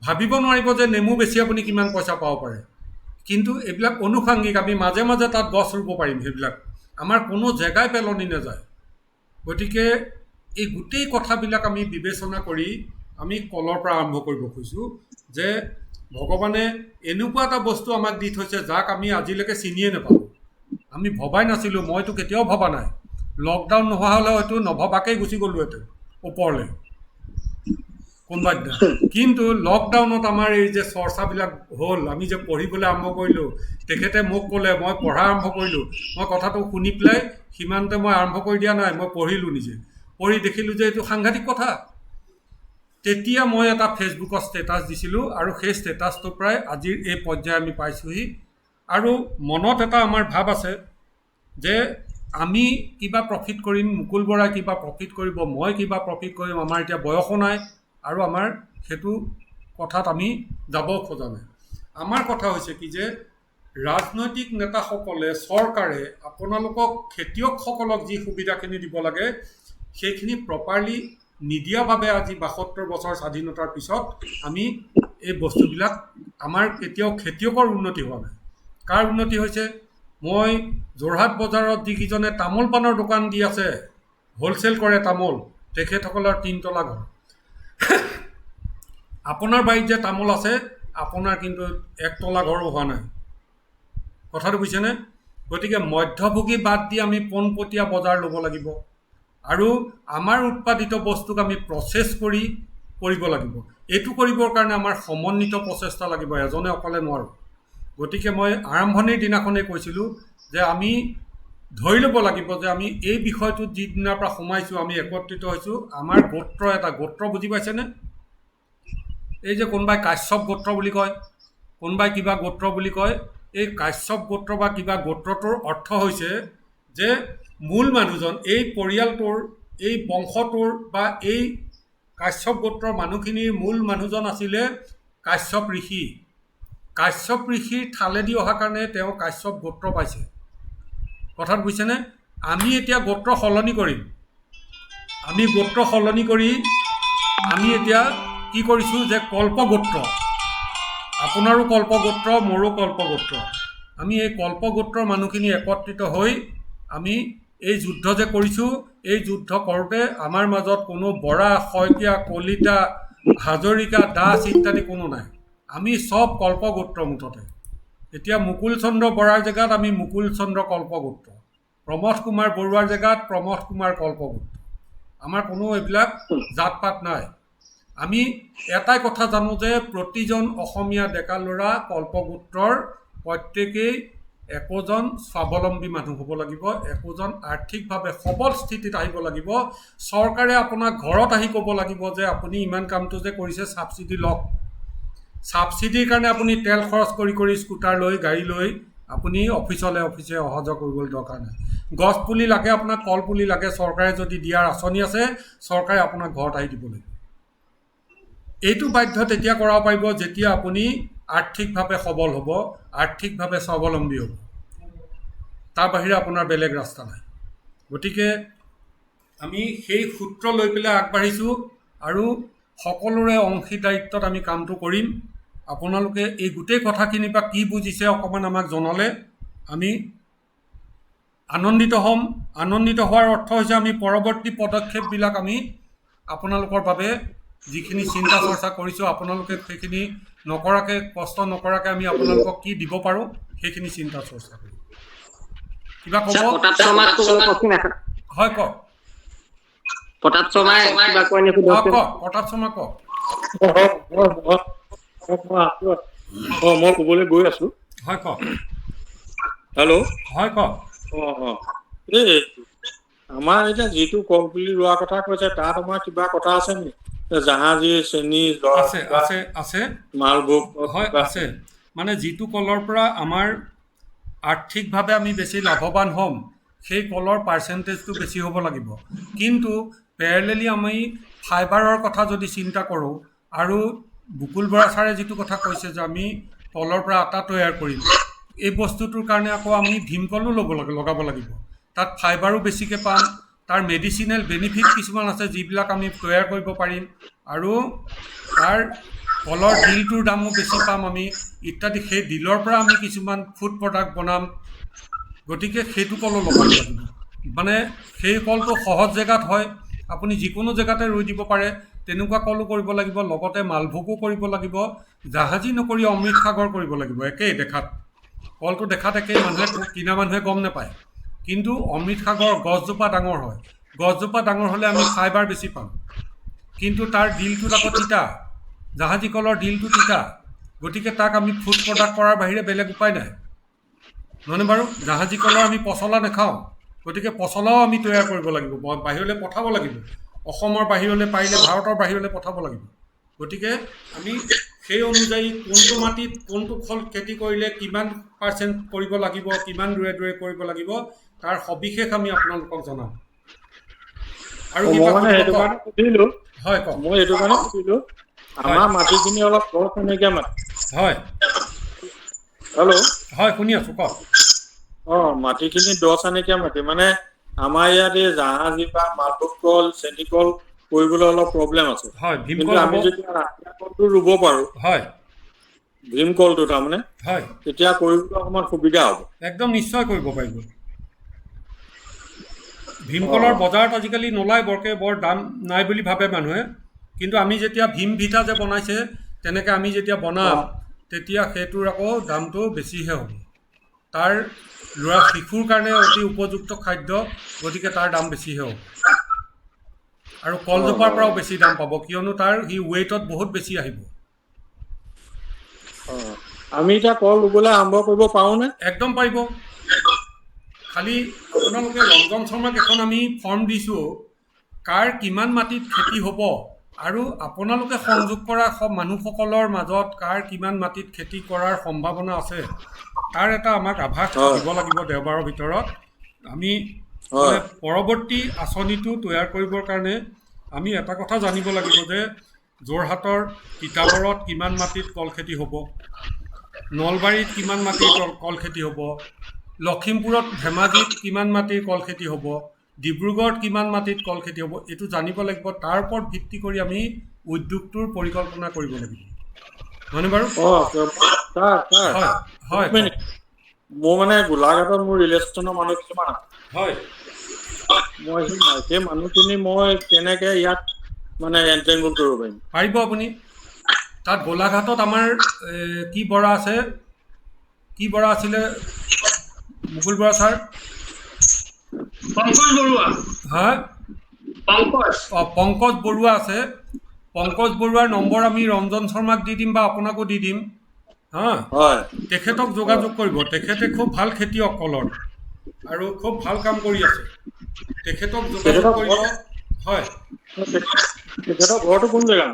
ভাবিব নোৱাৰিব যে নেমু বেছি আপুনি কিমান পইচা পাব পাৰে, কিন্তু এইবিলাক অনুষাংগিক। আমি মাজে মাজে তাত গছ ৰুব পাৰিম, সেইবিলাক আমাৰ কোনো জেগাই পেলনি নাযায়। গতিকে এই গোটেই কথাবিলাক আমি বিবেচনা কৰি আমি কলৰ পৰা আৰম্ভ কৰিব খুজিছোঁ যে ভগৱানে এনেকুৱা এটা বস্তু আমাক দি থৈছে, যাক আমি আজিলৈকে চিনিয়ে নাপালোঁ। আমি ভবাই নাছিলোঁ, মইতো কেতিয়াও ভবা নাই। লকডাউন নোহোৱা হ'লে হয়তো নভবাকেই গুচি গ'লোহেঁতেন ওপৰলৈ কোনোবা দিনা। কিন্তু লকডাউনত আমাৰ এই যে চৰ্চাবিলাক হ'ল, আমি যে পঢ়িবলৈ আৰম্ভ কৰিলোঁ, তেখেতে মোক ক'লে, মই পঢ়া আৰম্ভ কৰিলোঁ। মই কথাটো শুনি পেলাই সিমানতে মই আৰম্ভ কৰি দিয়া নাই, মই পঢ়িলোঁ নিজে। পঢ়ি দেখিলোঁ যে এইটো সাংঘাতিক কথা। তেতিয়া মই এটা ফেচবুকত ষ্টেটাছ দিছিলোঁ, আৰু সেই ষ্টেটাছটোৰ পৰাই আজিৰ এই পৰ্যায় আমি পাইছোঁহি। আৰু মনত এটা আমাৰ ভাৱ আছে যে আমি কিবা প্ৰফিট কৰিম, মুকুল বৰাই কিবা প্ৰফিট কৰিব, মই কিবা প্ৰফিট কৰিম। আমাৰ এতিয়া বয়সো নাই, আৰু আমাৰ সেইটো কথাত আমি যাব খোজা নাই। আমাৰ কথা হৈছে কি যে ৰাজনৈতিক নেতাসকলে, চৰকাৰে আপোনালোকক খেতিয়কসকলক যি সুবিধাখিনি দিব লাগে, সেইখিনি প্ৰপাৰলি নিদিয়াৰ বাবে আজি 72 বছৰ স্বাধীনতাৰ পিছত আমি এই বস্তুবিলাক, আমাৰ কেতিয়াও খেতিয়কৰ উন্নতি হোৱা নাই। কাৰ উন্নতি হৈছে? মই যোৰহাট বজাৰত যিকেইজনে তামোল পাণৰ দোকান দি আছে, হ'লচেল কৰে তামোল, তেখেতসকলৰ 3 তলা ঘৰ। আপোনাৰ বাৰীত যে তামোল আছে, আপোনাৰ কিন্তু 1 তলা ঘৰো হোৱা নাই। কথাটো বুজিছেনে? গতিকে মধ্যভোগী বাদ দি আমি পোনপটীয়া বজাৰ ল'ব লাগিব, আৰু আমাৰ উৎপাদিত বস্তুক আমি প্ৰচেছ কৰিব লাগিব। এইটো কৰিবৰ কাৰণে আমাৰ সমন্বিত প্ৰচেষ্টা লাগিব, এজনে অকলে নোৱাৰোঁ। গতিকে মই আৰম্ভণিৰ দিনাখনেই কৈছিলোঁ যে আমি ধৰি ল'ব লাগিব যে আমি এই বিষয়টোত যিদিনাৰ পৰা সোমাইছোঁ, আমি একত্ৰিত হৈছোঁ। আমাৰ গোত্ৰ, এটা গোত্ৰ বুজি পাইছেনে? এই যে কোনোবাই কাশ্যপ গোত্ৰ বুলি কয়, কোনোবাই কিবা গোত্ৰ বুলি কয়, এই কাশ্যপ গোত্ৰ বা কিবা গোত্ৰটোৰ অৰ্থ হৈছে যে মূল মানুহজন, এই পৰিয়ালটোৰ, এই বংশটোৰ বা এই কাশ্যপ গোত্ৰৰ মানুহখিনিৰ মূল মানুহজন আছিলে কাশ্যপ ঋষি। কাশ্যপ ঋষিৰ থালেদি অহা কাৰণে তেওঁ কাশ্যপ গোত্ৰ পাইছে। কথাত বুজিছেনে? আমি এতিয়া গোত্ৰ সলনি কৰিম। আমি গোত্ৰ সলনি কৰি আমি এতিয়া কি কৰিছোঁ যে কল্পগোত্ৰ, আপোনাৰো কল্পগোত্ৰ, মোৰো কল্পগোত্ৰ, আমি এই কল্পগোত্ৰৰ মানুহখিনি একত্ৰিত হৈ আমি এই যুদ্ধ যে কৰিছোঁ, এই যুদ্ধ কৰোঁতে আমাৰ মাজত কোনো বৰা, শইকীয়া, কলিতা, হাজৰিকা, দাস ইত্যাদি কোনো নাই। আমি চব কল্পগোত্ৰ মুঠতে। এতিয়া মুকুল চন্দ্ৰ বৰাৰ জেগাত আমি মুকুল চন্দ্ৰ কল্পগোত্ৰ, প্ৰমথ কুমাৰ বৰুৱাৰ জেগাত প্ৰমথ কুমাৰ কল্পগোত্ৰ। আমাৰ কোনো এইবিলাক জাত পাত নাই। আমি এটাই কথা জানো যে প্ৰতিজন অসমীয়া ডেকা ল'ৰা কল্পগোত্ৰৰ প্ৰত্যেকেই একোজন স্বাৱলম্বী মানুহ হ'ব লাগিব, একোজন আৰ্থিকভাৱে সবল স্থিতিত আহিব লাগিব। চৰকাৰে আপোনাক ঘৰত আহি ক'ব লাগিব যে আপুনি ইমান কামটো যে কৰিছে ছাবচিডি লওক। ছাবচিডিৰ কাৰণে আপুনি তেল খৰচ কৰি কৰি স্কুটাৰ লৈ, গাড়ী লৈ আপুনি অফিচে অহা যোৱা কৰিবলৈ দৰকাৰ নাই। গছ পুলি লাগে, আপোনাক কল পুলি লাগে, চৰকাৰে যদি দিয়াৰ আঁচনি আছে, চৰকাৰে আপোনাক ঘৰত আহি দিব লাগিব। এইটো বাধ্য তেতিয়া কৰাব পাৰিব যেতিয়া আপুনি আৰ্থিকভাৱে সবল হ'ব, আৰ্থিকভাৱে স্বাৱলম্বী হ'ব। তাৰ বাহিৰে আপোনাৰ বেলেগ ৰাস্তা নাই। গতিকে আমি সেই সূত্ৰ লৈ পেলাই আগবাঢ়িছোঁ আৰু সকলোৰে অংশীদাৰিত্বত আমি কামটো কৰিম। আপোনালোকে এই গোটেই কথাখিনিৰ পৰা কি বুজিছে অকণমান আমাক জনালে আমি আনন্দিত হ'ম। আনন্দিত হোৱাৰ অৰ্থ হৈছে আমি পৰৱৰ্তী পদক্ষেপবিলাক আমি আপোনালোকৰ বাবে যিখিনি চিন্তা চৰ্চা কৰিছোঁ, আপোনালোকে সেইখিনি নকৰাকৈ, কষ্ট নকৰাকৈ আমি আপোনালোকক কি দিব পাৰোঁ সেইখিনি চিন্তা চৰ্চা কৰিম। কিবা ক'ব? হয় কওক। প্ৰতাপ শৰ্মাই কিবা কয় নেকি? কওক, প্ৰতাপ শৰ্মা কওক। মই ক'বলৈ গৈ আছো। হয় কওক। হেল্ল', হয় কওক। এই আমাৰ এতিয়া যিটো কল পুলি ৰোৱা কথা কৈছে, তাত আমাৰ কিবা কথা আছে নেকি? জাহাজী, চেনী, আছে আছে আছে মালভোগ? হয় আছে। মানে যিটো কলৰ পৰা আমাৰ আৰ্থিকভাৱে আমি বেছি লাভৱান হ'ম, সেই কলৰ পাৰ্চেণ্টেজটো বেছি হ'ব লাগিব। কিন্তু পেৰেলেলি আমি ফাইবাৰৰ কথা যদি চিন্তা কৰোঁ, আৰু বুকুল বৰা ছাৰে যিটো কথা কৈছে যে আমি কলৰ পৰা আটা তৈয়াৰ কৰিম, এই বস্তুটোৰ কাৰণে আকৌ আমি ভীমকলো লগাব লাগিব। তাত ফাইবাৰো বেছিকৈ পাম, তাৰ মেডিচিনেল বেনিফিট কিছুমান আছে যিবিলাক আমি তৈয়াৰ কৰিব পাৰিম, আৰু তাৰ কলৰ ডিলটোৰ দামো বেছি পাম আমি ইত্যাদি। সেই ডিলৰ পৰা আমি কিছুমান ফুড প্ৰডাক্ট বনাম। গতিকে সেইটো কলো লগাব লাগিব। মানে সেই কলটো সহজ জেগাত হয়, আপুনি যিকোনো জেগাতে ৰুই দিব পাৰে, তেনেকুৱা কলো কৰিব লাগিব। লগতে মালভোগো কৰিব লাগিব, জাহাজী নকৰি অমৃত সাগৰ কৰিব লাগিব। একেই দেখাত, কলটো দেখাত একেই, মানুহে কিনা মানুহে গম নাপায়। কিন্তু অমৃত সাগৰ গছজোপা ডাঙৰ হয়, গছজোপা ডাঙৰ হ'লে আমি ফাইবাৰ বেছি পাম। কিন্তু তাৰ ডিলটোত আকৌ তিতা, জাহাজী কলৰ ডিলটো তিতা। গতিকে তাক আমি ফুড প্ৰডাক্ট কৰাৰ বাহিৰে বেলেগ উপায় নাই, নহয়নে বাৰু? জাহাজী কলৰ আমি পচলা নাখাওঁ, গতিকে পচলাও আমি তৈয়াৰ কৰিব লাগিব, বাহিৰলৈ পঠাব লাগিব। অসমৰ বাহিৰলৈ, পাৰিলে ভাৰতৰ বাহিৰলৈ পঠাব লাগিব। গতিকে আমি সেই অনুযায়ী কোনটো মাটিত কোনটো ফল খেতি কৰিলে কিমান পাৰ্চেণ্ট কৰিব লাগিব, কিমান দূৰে দূৰে কৰিব লাগিব, তাৰ সবিশেষ আমি আপোনালোকক জনাম। আৰু কিবা সুধিলো, হয় কওক। মই এইটো কাৰণে সুধিলো, আমাৰ মাটিখিনি অলপ দ সেনেকৈ মাটি। হয় হেল্ল', হয় শুনি আছোঁ, কওক। মাটিখিনি দ চানেকীয়া মাটি, মানে আমাৰ ইয়াত এই জাহাজী বা মালভোগ কল, চেনী কল কৰিবলৈ অলপ প্ৰব্লেম আছে। হয়, কিন্তু আমি যেতিয়া ৰাছিয়া কলটো ৰুব পাৰোঁ, হয় ভীমকলটো তাৰমানে, হয়, তেতিয়া কৰিবলৈ অকণমান সুবিধা হ'ব। একদম নিশ্চয় কৰিব পাৰিব। ভীমকলৰ বজাৰত আজিকালি নোলায়, বৰ দাম নাই বুলি ভাবে মানুহে। কিন্তু আমি যেতিয়া ভীম ভিটা যে বনাইছে, তেনেকৈ আমি যেতিয়া বনাম, তেতিয়া সেইটোৰ আকৌ দামটো বেছিহে হ'ব। তাৰ ল'ৰা শিশুৰ কাৰণে অতি উপযুক্ত খাদ্য, গতিকে তাৰ দাম বেছিহে হ'ব। আৰু কলজোপাৰ পৰাও বেছি দাম পাব, কিয়নো তাৰ ৱেইটত বহুত বেছি আহিব। আমি এতিয়া কল ৰুবলৈ আৰম্ভ কৰিব পাৰোঁনে? একদম পাৰিব। খালি আপোনালোকে ৰঞ্জন শৰ্মাক এখন আমি ফৰ্ম দিছোঁ, কাৰ কিমান মাটিত খেতি হ'ব আৰু আপোনালোকে সংযোগ কৰা মানুহসকলৰ মাজত কাৰ কিমান মাটিত খেতি কৰাৰ সম্ভাৱনা আছে তাৰ এটা আমাক আভাস দিব লাগিব দেওবাৰৰ ভিতৰত। আমি মানে পৰৱৰ্তী আঁচনিটো তৈয়াৰ কৰিবৰ কাৰণে আমি এটা কথা জানিব লাগিব যে যোৰহাটৰ তিতাবৰত কিমান মাটিত কল খেতি হ'ব, নলবাৰীত কিমান মাটিৰ কল খেতি হ'ব, লখিমপুৰত ধেমাজিত কিমান মাটিৰ কল খেতি হ'ব, ডিব্ৰুগড়ত কিমান মাটিত কল খেতি হ'ব, এইটো জানিব লাগিব। তাৰ ওপৰত ভিত্তি কৰি আমি উদ্যোগটোৰ পৰিকল্পনা কৰিব লাগিব, হয়নে বাৰু? হয় হয় মোৰ মানে গোলাঘাটত মোৰ ৰিলেশ্যনৰ মানুহ কিছুমান আছে। হয়, মই সেই মানুহখিনি মই কেনেকে ইয়াত মানে এণ্টেংগল কৰিব পাৰিম? পাৰিব আপুনি। তাত গোলাঘাটত আমাৰ কি বৰা আছে, কি বৰা আছিলে মুকুল বৰা ছাৰ? পংকজ বৰুৱা। হা, পংকজ বৰুৱা আছে। পংকজ বৰুৱাৰ নম্বৰ আমি ৰঞ্জন শৰ্মাক দি দিম বা আপোনাকো দি দিম। হা, তেখেতক যোগাযোগ কৰিব। তেখেতে খুব ভাল খেতিয়ক কলৰ আৰু খুব ভাল কাম কৰি আছে। তেখেতক যোগাযোগ কৰিব। হয়, তেখেতৰ ঘৰটো কোন জেগা?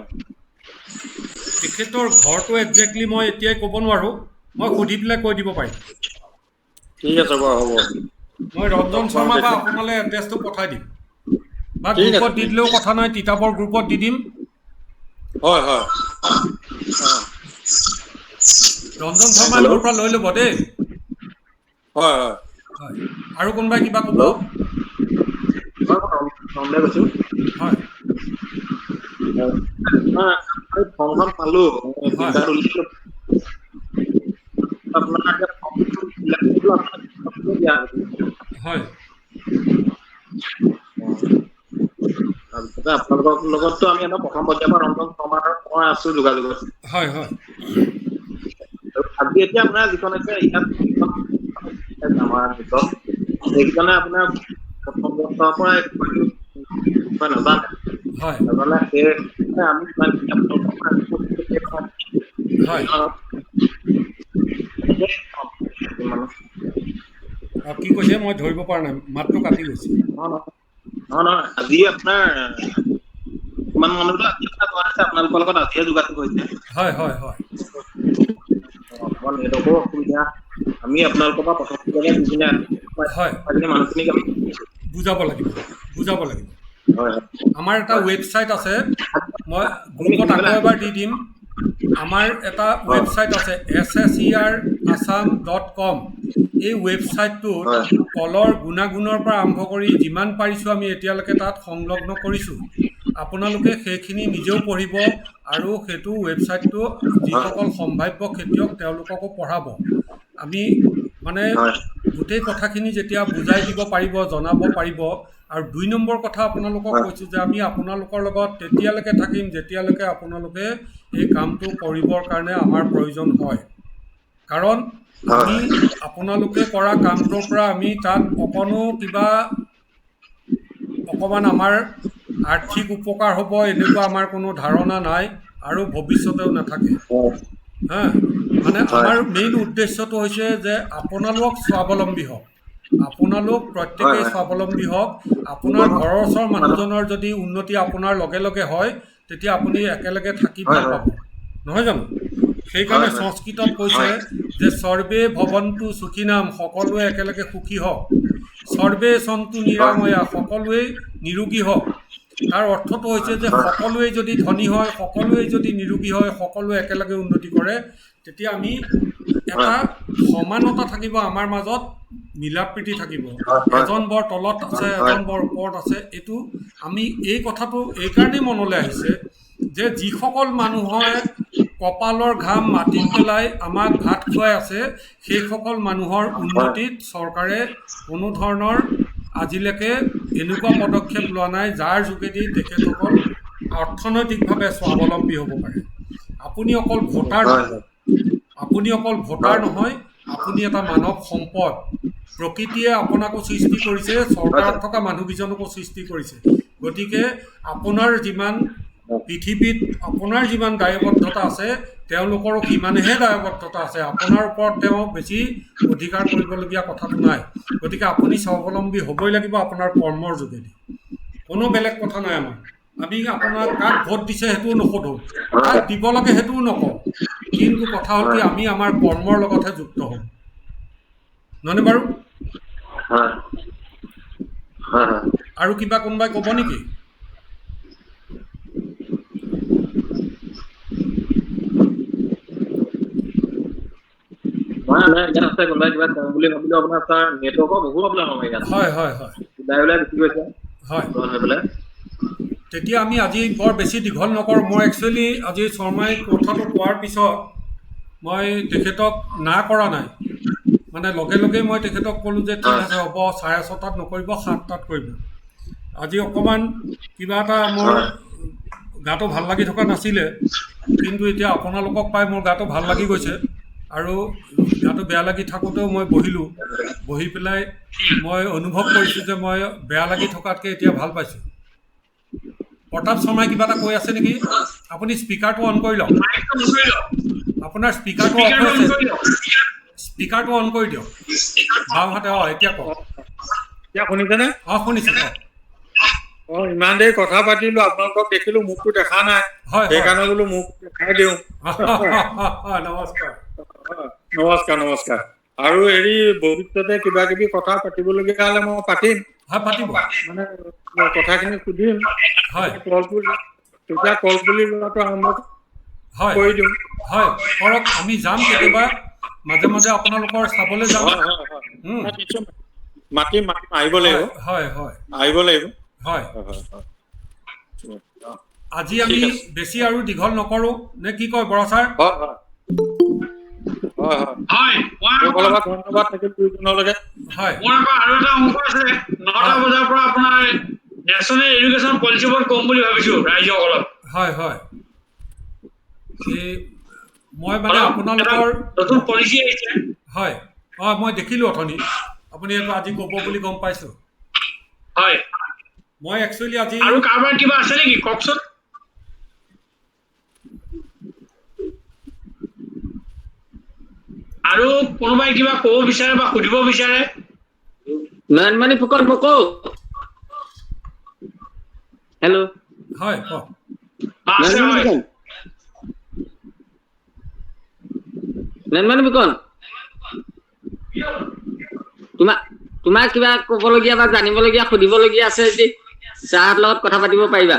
তেখেতৰ ঘৰটো একজেক্টলি মই এতিয়াই ক'ব নোৱাৰোঁ, মই সুধি পেলাই কৈ দিব পাৰিম। ঠিক আছে বাৰু, হ'ব। মই ৰঞ্জন শৰ্মা বা আপোনালৈ এড্ৰেছটো পঠাই দিম বা গ্ৰুপত দি দিলেও কথা নাই, তিতাবৰ গ্ৰুপত দি দিম। হয় হয়, ৰঞ্জন শৰ্মাই মোৰ পৰা লৈ ল'ব দেই। হয় হয় হয়, আৰু কোনোবাই কিবা ক'ব? হয়, ফৰ্মখন পালো, হয়, তাৰপিছতে আপোনালোকৰ লগততো আমি এটা প্ৰথম পৰ্যায়ৰ পৰা ৰঞ্জন শৰ্মাৰ মই আছো যোগাযোগত। হয়, হয়, আজি এতিয়া আপোনাৰ যিখন আছে ইয়াত আমাৰ ভিতৰত সেইকেইজনে আপোনাৰ প্ৰথম বছৰৰ পৰা নাজানে হয়, সেই আমি হয়। কি কৈছে মই ধৰিব পৰা নাই, মাতটো কাটি গৈছে। নহয়, আজি আপোনাৰ কিমান মানুহটো আজি আছে আপোনালোকৰ লগত আজিহে যোগাযোগ হৈছে। হয়, হয়, হয়, অকণমান নেটৱৰ্কৰ অসুবিধা। আমি আপোনালোকৰ পৰা প্ৰথম হয়, মানুহখিনিক আমি বুজাব লাগিব, বুজাব লাগিব। হয় আমাৰ এটা ৱেবছাইট আছে, মই গ্ৰুপত আকৌ এবাৰ দি দিম। আমাৰ এটা ৱেবছাইট আছে SSERAssam.com। এই ৱেবছাইটটোত কলৰ গুণাগুণৰ পৰা আৰম্ভ কৰি যিমান পাৰিছোঁ আমি এতিয়ালৈকে তাত সংলগ্ন কৰিছোঁ। আপোনালোকে সেইখিনি নিজেও পঢ়িব আৰু সেইটো ৱেবছাইটটো যিসকল সম্ভাৱ্য খেতিয়ক তেওঁলোককো পঢ়াব। আমি মানে গোটেই কথাখিনি যেতিয়া বুজাই দিব পাৰিব, জনাব পাৰিব। আৰু 2 নম্বৰ কথা আপোনালোকক কৈছোঁ যে আমি আপোনালোকৰ লগত তেতিয়ালৈকে থাকিম যেতিয়ালৈকে আপোনালোকে এই কামটো কৰিবৰ কাৰণে আমাৰ প্ৰয়োজন হয়। কাৰণ আমি আপোনালোকে কৰা কামটোৰ পৰা আমি তাত অকণমান আমাৰ আৰ্থিক উপকাৰ হ'ব এনেকুৱা আমাৰ কোনো ধাৰণা নাই আৰু ভৱিষ্যতেও নাথাকে। হা, মানে আমাৰ মেইন উদ্দেশ্যটো হৈছে যে আপোনালোক স্বাৱলম্বী হওক, আপোনালোক প্ৰত্যেকেই স্বাৱলম্বী হওক। আপোনাৰ ঘৰৰ ওচৰৰ মানুহজনৰ যদি উন্নতি আপোনাৰ লগে লগে হয় তেতিয়া আপুনি একেলগে থাকি ভাল পাব, নহয় জানো? সেইকাৰণে সংস্কৃতত কৈছে যে সৰ্বে ভৱন্তু সুখীনাম, সকলোৱে একেলগে সুখী হওক। সৰ্বে সন্তু নিৰাময়া, সকলোৱে নিৰোগী হওক। তাৰ অৰ্থটো হৈছে যে সকলোৱে যদি ধনী হয়, সকলোৱে যদি নিৰোগী হয়, সকলোৱে একেলগে উন্নতি কৰে, তেতিয়া আমি এটা সমানতা থাকিব আমাৰ মাজত, মিলা প্ৰীতি থাকিব। এজন বৰ তলত আছে, এজন বৰ ওপৰত আছে। এইটো আমি এই কথাটো এইকাৰণেই মনলৈ আহিছে যে যিসকল মানুহে কপালৰ ঘাম মাটিত পেলাই আমাক ভাত খুৱাই আছে, সেইসকল মানুহৰ উন্নতিত চৰকাৰে কোনো ধৰণৰ আজিলৈকে এনেকুৱা পদক্ষেপ লোৱা নাই যাৰ যোগেদি তেখেতসকল অৰ্থনৈতিকভাৱে স্বাৱলম্বী হ'ব পাৰে। আপুনি অকল ভোটাৰ নহয়, আপুনি এটা মানৱ সম্পদ। প্ৰকৃতিয়ে আপোনাকো সৃষ্টি কৰিছে, চৰকাৰত থকা মানুহকেইজনকো সৃষ্টি কৰিছে। গতিকে আপোনাৰ যিমান পৃথিৱীত আপোনাৰ যিমান দায়বদ্ধতা আছে তেওঁলোকৰো সিমানেহে দায়বদ্ধতা আছে। আপোনাৰ ওপৰত তেওঁ বেছি অধিকাৰ কৰিবলগীয়া কথাটো নাই। গতিকে আপুনি স্বাৱলম্বী হ'বই লাগিব আপোনাৰ কৰ্মৰ যোগেদি, কোনো বেলেগ কথা নাই আমাৰ। আমি আপোনাক কাক ভোট দিছে সেইটোও নোসোধোঁ, কাক দিব লাগে সেইটোও নকওঁ, কিন্তু কথা হ'ল কি আমি আমাৰ কৰ্মৰ লগতহে যুক্ত হ'ম, নহয়নে বাৰু? হয় হয় হয় আৰু কিবা কোনোবাই ক'ব নেকি? ইয়াত আছে কোনোবাই কিবা কওঁ বুলি ভাবিলেও আপোনাৰ তাৰ নেটৱৰ্কৰ বহুত প্ৰব্লেম আমাৰ ইয়াত হয় হয় হয় ওলাই গুচি গৈছে হয়। হৈ পেলাই তেতিয়া আমি আজি বৰ বেছি দীঘল নকৰোঁ। মই একচুৱেলি আজি শৰ্মাই কথাটো কোৱাৰ পিছত মই তেখেতক না কৰা নাই, মানে লগে লগে মই তেখেতক ক'লোঁ যে ঠিক আছে হ'ব, 6:30 নকৰিব, 7টাত কৰিব। আজি অকণমান কিবা এটা মোৰ গাটো ভাল লাগি থকা নাছিলে, কিন্তু এতিয়া আপোনালোকক পাই মোৰ গাটো ভাল লাগি গৈছে। আৰু গাটো বেয়া লাগি থাকোঁতেও মই বহিলোঁ, বহি পেলাই মই অনুভৱ কৰিছোঁ যে মই বেয়া লাগি থকাতকৈ এতিয়া ভাল পাইছোঁ। প্ৰতাপ শৰ্মাই কিবা এটা কৈ আছে নেকি? আপুনি স্পীকাৰটো অন কৰি লওক, আপোনাৰ স্পীকাৰটো অফ হৈছে, স্পীকাৰটো অন কৰি দিয়ক বাওঁহাতে। এতিয়া কওক। এতিয়া শুনিছেনে? শুনিছোঁ, কওক। ইমান দেৰি কথা পাতিলো, আপোনালোকক দেখিলো, মুখটো দেখা নাই, হয় সেইকাৰণে বোলো মুখ দেখাই দিওঁ। নমস্কাৰ। নমস্কাৰ নমস্কাৰ। আৰু হেৰি ভৱিষ্যতে কিবা কিবি কথা পাতিবলগীয়া হ'লে মই পাতিম, হয় পাতিব, মানে কথাখিনি সুধিম। হয় তেতিয়া কল পুলি লোৱাটো আৰম্ভ হয় কৰি দিওঁ। হয় কৰক, আমি যাম কেতিয়াবা, মাজে মাজে আপোনালোকৰ চাবলৈ যাম। মাতিম আহিব লাগিব, হয় হয় আহিব লাগিব। হয় আজি আমি বেছি আৰু দীঘল নকৰোঁ নে কি কয় বৰা ছাৰ? হয় ধন্যবাদ থাকিল দুইজনলৈকে। হয় মোৰ আকৌ আৰু এটা অংশ আছে, 9টা বজাৰ পৰা আপোনাৰ নেশ্যনেল এডুকেশ্যন পলিচি বোৰ্ড কম বুলি ভাবিছোঁ ৰাইজসকলক। হয় হয় মই মানে আপোনালোকৰ নতুন পলিচি আহিছে। হয় মই দেখিলোঁ অথনি, আপুনি এইটো আজি ক'ব বুলি গম পাইছোঁ। হয় মই একচুৱেলি আজি আৰু কাৰোবাৰ কিবা আছে নেকি কওকচোন? আৰু কোনোবাই কিবা ক'ব বিচাৰে বা সুধিব বিচাৰে? নয়নমণি ফুকন মোকো। হেল্ল'। হয় কওক। আছে নয়নমণি হয়। ফুকন, নয়নমণি ফুকন, তোমাৰ কিবা ক'বলগীয়া বা জানিবলগীয়া সুধিবলগীয়া আছে যদি ছাৰৰ লগত কথা পাতিব পাৰিবা।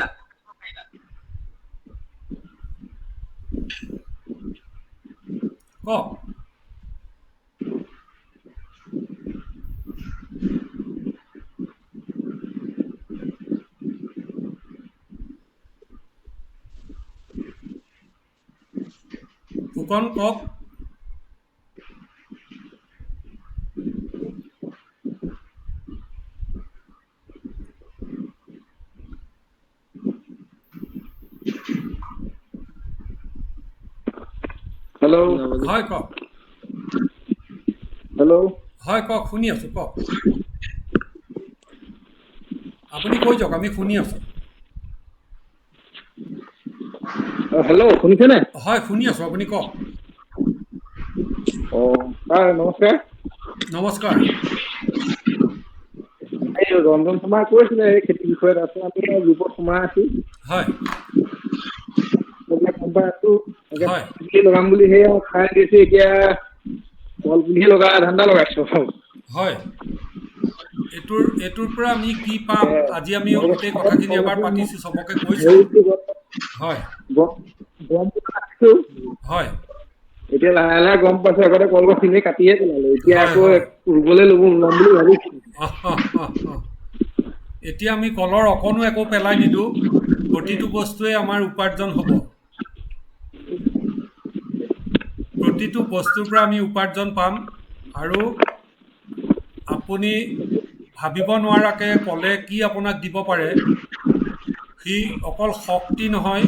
কওক। ফুকন কওক। হেল্ল'। হয় কওক। হেল্ল'। হয় কওক, শুনি আছোঁ, কওক। আপুনি কৈ যাওক, আমি শুনি আছোঁ। হেল্ল', শুনিছেনে? হয় শুনি আছোঁ, আপুনি কওক। ছাৰ নমস্কাৰ। নমস্কাৰ। এই ৰঞ্জন শৰ্মাই কৈছিলে এই খেতিৰ বিষয়ে, তাৰপিছত আমি গ্ৰুপত সোমাই আছোঁ। হয় গম পাই আছোঁ, হয় লগাম বুলি সেয়া খাই দিছে, এতিয়া কল পুলিহে লগা ধান্দা লগাইছোঁ। হয় এইটোৰ পৰা আমি কি পাম, আজি আমি গোটেই কথাখিনি এবাৰ পাতিছোঁ, চবকে কৈছোঁ। হয় গম পাইছোঁ, হয় এতিয়া লাহে লাহে গম পাইছোঁ। আগতে কলগছ খিনি কাটিয়ে পেলালো, এতিয়া হয় আকৌ হয় ৰুবলৈ ল'ম বুলি ভাবিছোঁ। এতিয়া আমি কলৰ অকণো একো পেলাই নিদিওঁ, প্ৰতিটো বস্তুৱে আমাৰ উপাৰ্জন হ'ব। প্ৰতিটো বস্তুৰ পৰা আমি উপাৰ্জন পাম। আৰু আপুনি ভাবিব নোৱাৰাকৈ কলে কি আপোনাক দিব পাৰে। সি অকল শক্তি নহয়,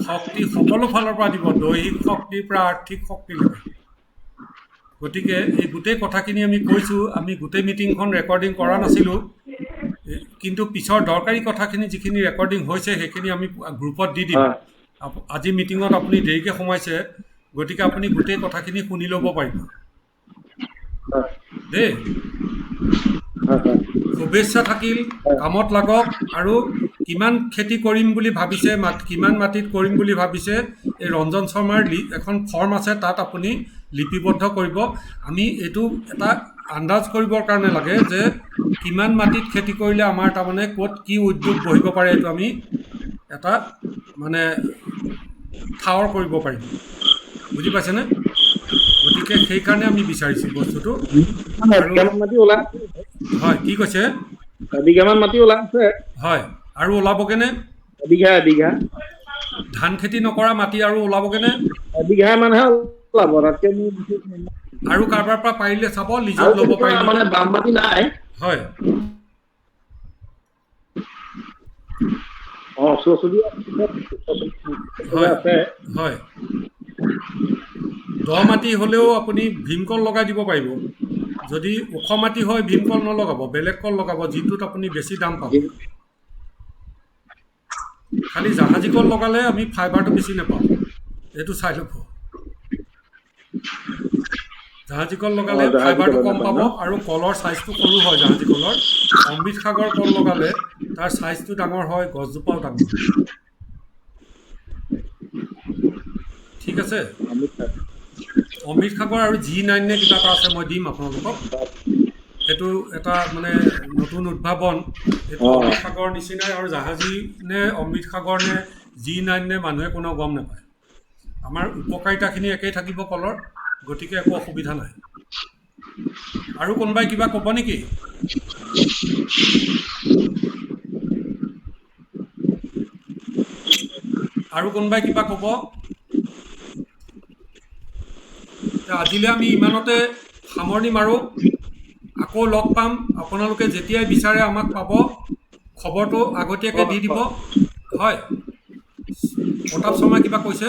শক্তি সকলো ফালৰ পৰা দিব, দৈহিক শক্তিৰ পৰা আৰ্থিক শক্তিলৈকে। গতিকে এই গোটেই কথাখিনি আমি কৈছোঁ। আমি গোটেই মিটিংখন ৰেকৰ্ডিং কৰা নাছিলোঁ, কিন্তু পিছৰ দৰকাৰী কথাখিনি যিখিনি ৰেকৰ্ডিং হৈছে সেইখিনি আমি গ্ৰুপত দি দিম। আজি মিটিঙত আপুনি দেৰিকৈ সোমাইছে, গতিকে আপুনি গোটেই কথাখিনি শুনি ল'ব পাৰিব দেই। শুভ শুভেচ্ছা থাকিল, কামত লাগক। আৰু কিমান খেতি কৰিম বুলি ভাবিছে, কিমান মাটিত কৰিম বুলি ভাবিছে, এই ৰঞ্জন শৰ্মাৰ এখন ফৰ্ম আছে, তাত আপুনি লিপিবদ্ধ কৰিব। আমি এইটো এটা আন্দাজ কৰিবৰ কাৰণে লাগে যে কিমান মাটিত খেতি কৰিলে আমাৰ তাৰমানে ক'ত কি উদ্যোগ বহিব পাৰে, এইটো আমি এটা মানে ঠাৱৰ কৰিব পাৰিম। বুজি পাইছেনে? গতিকে সেইকাৰণে আমি বিচাৰিছোঁ বস্তুটো। এবিঘামান মাটি ওলাই হয়, কি কৈছে? এবিঘামান মাটি ওলাই আছে। হয়, আৰু ওলাবগৈনে? এবিঘা ধান খেতি নকৰা মাটি আৰু ওলাবগৈনে? এবিঘা মানহে ওলাব, তাতকে মোৰ বিশেষ নহয়। আৰু কাৰোবাৰ পৰা পাৰিলে চাব, লিজত আৰু ল'ব তেনেকুৱা পাৰিলে। মানে বাম মাটি নাই। হয়, ওচৰ-চুবুৰীয়া হয়, আছে। হয়। দ মাটি হ'লেও আপুনি ভীমকল লগাই দিব পাৰিব। যদি ওখ মাটি হয় ভীমকল নলগাব, বেলেগ কল লগাব, যিটোত আপুনি বেছি দাম পাব। খালি জাহাজী কল লগালে আমি ফাইবাৰটো বেছি নাপাওঁ, এইটো চাই ল'ব। জাহাজী কল লগালে জাহাজী ফাইবাৰটো কলৰ কম নাপায় পাব, ন? আৰু কলৰ ছাইজটো সৰু হয় জাহাজী কলৰ। অমৃত সাগৰ কল লগালে তাৰ ছাইজটো ডাঙৰ হয়, গছজোপাও ডাঙৰ হয়। ঠিক আছে? অমৃত সাগৰ আৰু G9 নে কিবা এটা আছে, মই দিম আপোনালোকক। সেইটো এটা মানে নতুন উদ্ভাৱন। সেইটো অমৃত সাগৰ নিচিনাই, আৰু জাহাজী নে অমৃত সাগৰ নে G9 নে মানুহে কোনেও গম নাপায়। আমাৰ উপকাৰিতাখিনি একেই থাকিব কলৰ, গতিকে একো অসুবিধা নাই। আৰু কোনোবাই কিবা ক'ব নেকি? আৰু কোনোবাই কিবা ক'ব? আজিলৈ আমি ইমানতে সামৰণি মাৰোঁ। আকৌ লগ পাম। আপোনালোকে যেতিয়াই বিচাৰে আমাক পাব, খবৰটো আগতীয়াকৈ দি দিব। হয়, প্ৰতাপ শৰ্মাই কিবা কৈছে?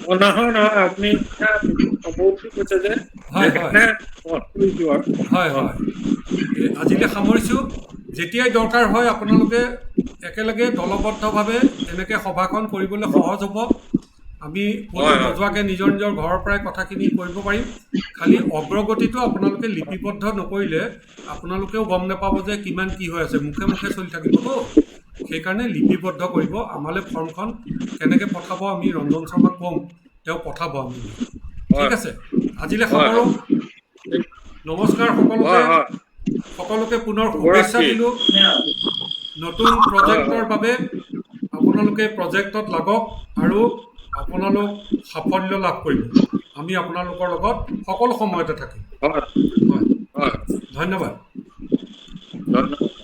নহয় আপুনি খবৰটো কৈছে যে হয়, হয়, সেইকাৰণে ফোন কৰিছোঁ আৰু। হয়, হয়। আজিলৈ সামৰিছোঁ। যেতিয়াই দৰকাৰ হয় আপোনালোকে একেলগে দলবদ্ধভাৱে এনেকৈ সভাখন কৰিবলৈ সহজ হ'ব। আমি ক'তো নোযোৱাকৈ নিজৰ নিজৰ ঘৰৰ পৰাই কথাখিনি কৰিব পাৰিম। খালি অগ্ৰগতিটো আপোনালোকে লিপিবদ্ধ নকৰিলে আপোনালোকেও গম নাপাব যে কিমান কি হৈ আছে, মুখে মুখে চলি থাকিবতো। সেইকাৰণে লিপিবদ্ধ কৰিব। আমালৈ ফৰ্মখন কেনেকৈ পঠাব আমি ৰঞ্জন শৰ্মাক ক'ম, তেওঁ পঠাব আমি। ঠিক আছে, আজিলৈ সামৰোঁ। নমস্কাৰ সকলোকে। সকলোকে পুনৰ শুভেচ্ছা দিলোঁ। নতুন প্ৰজেক্টৰ বাবে আপোনালোকে প্ৰজেক্টত লাগক আৰু আপোনালোক সাফল্য লাভ কৰিব। আমি আপোনালোকৰ লগত সকলো সময়তে থাকিম। হয়, ধন্যবাদ। ধন্যবাদ।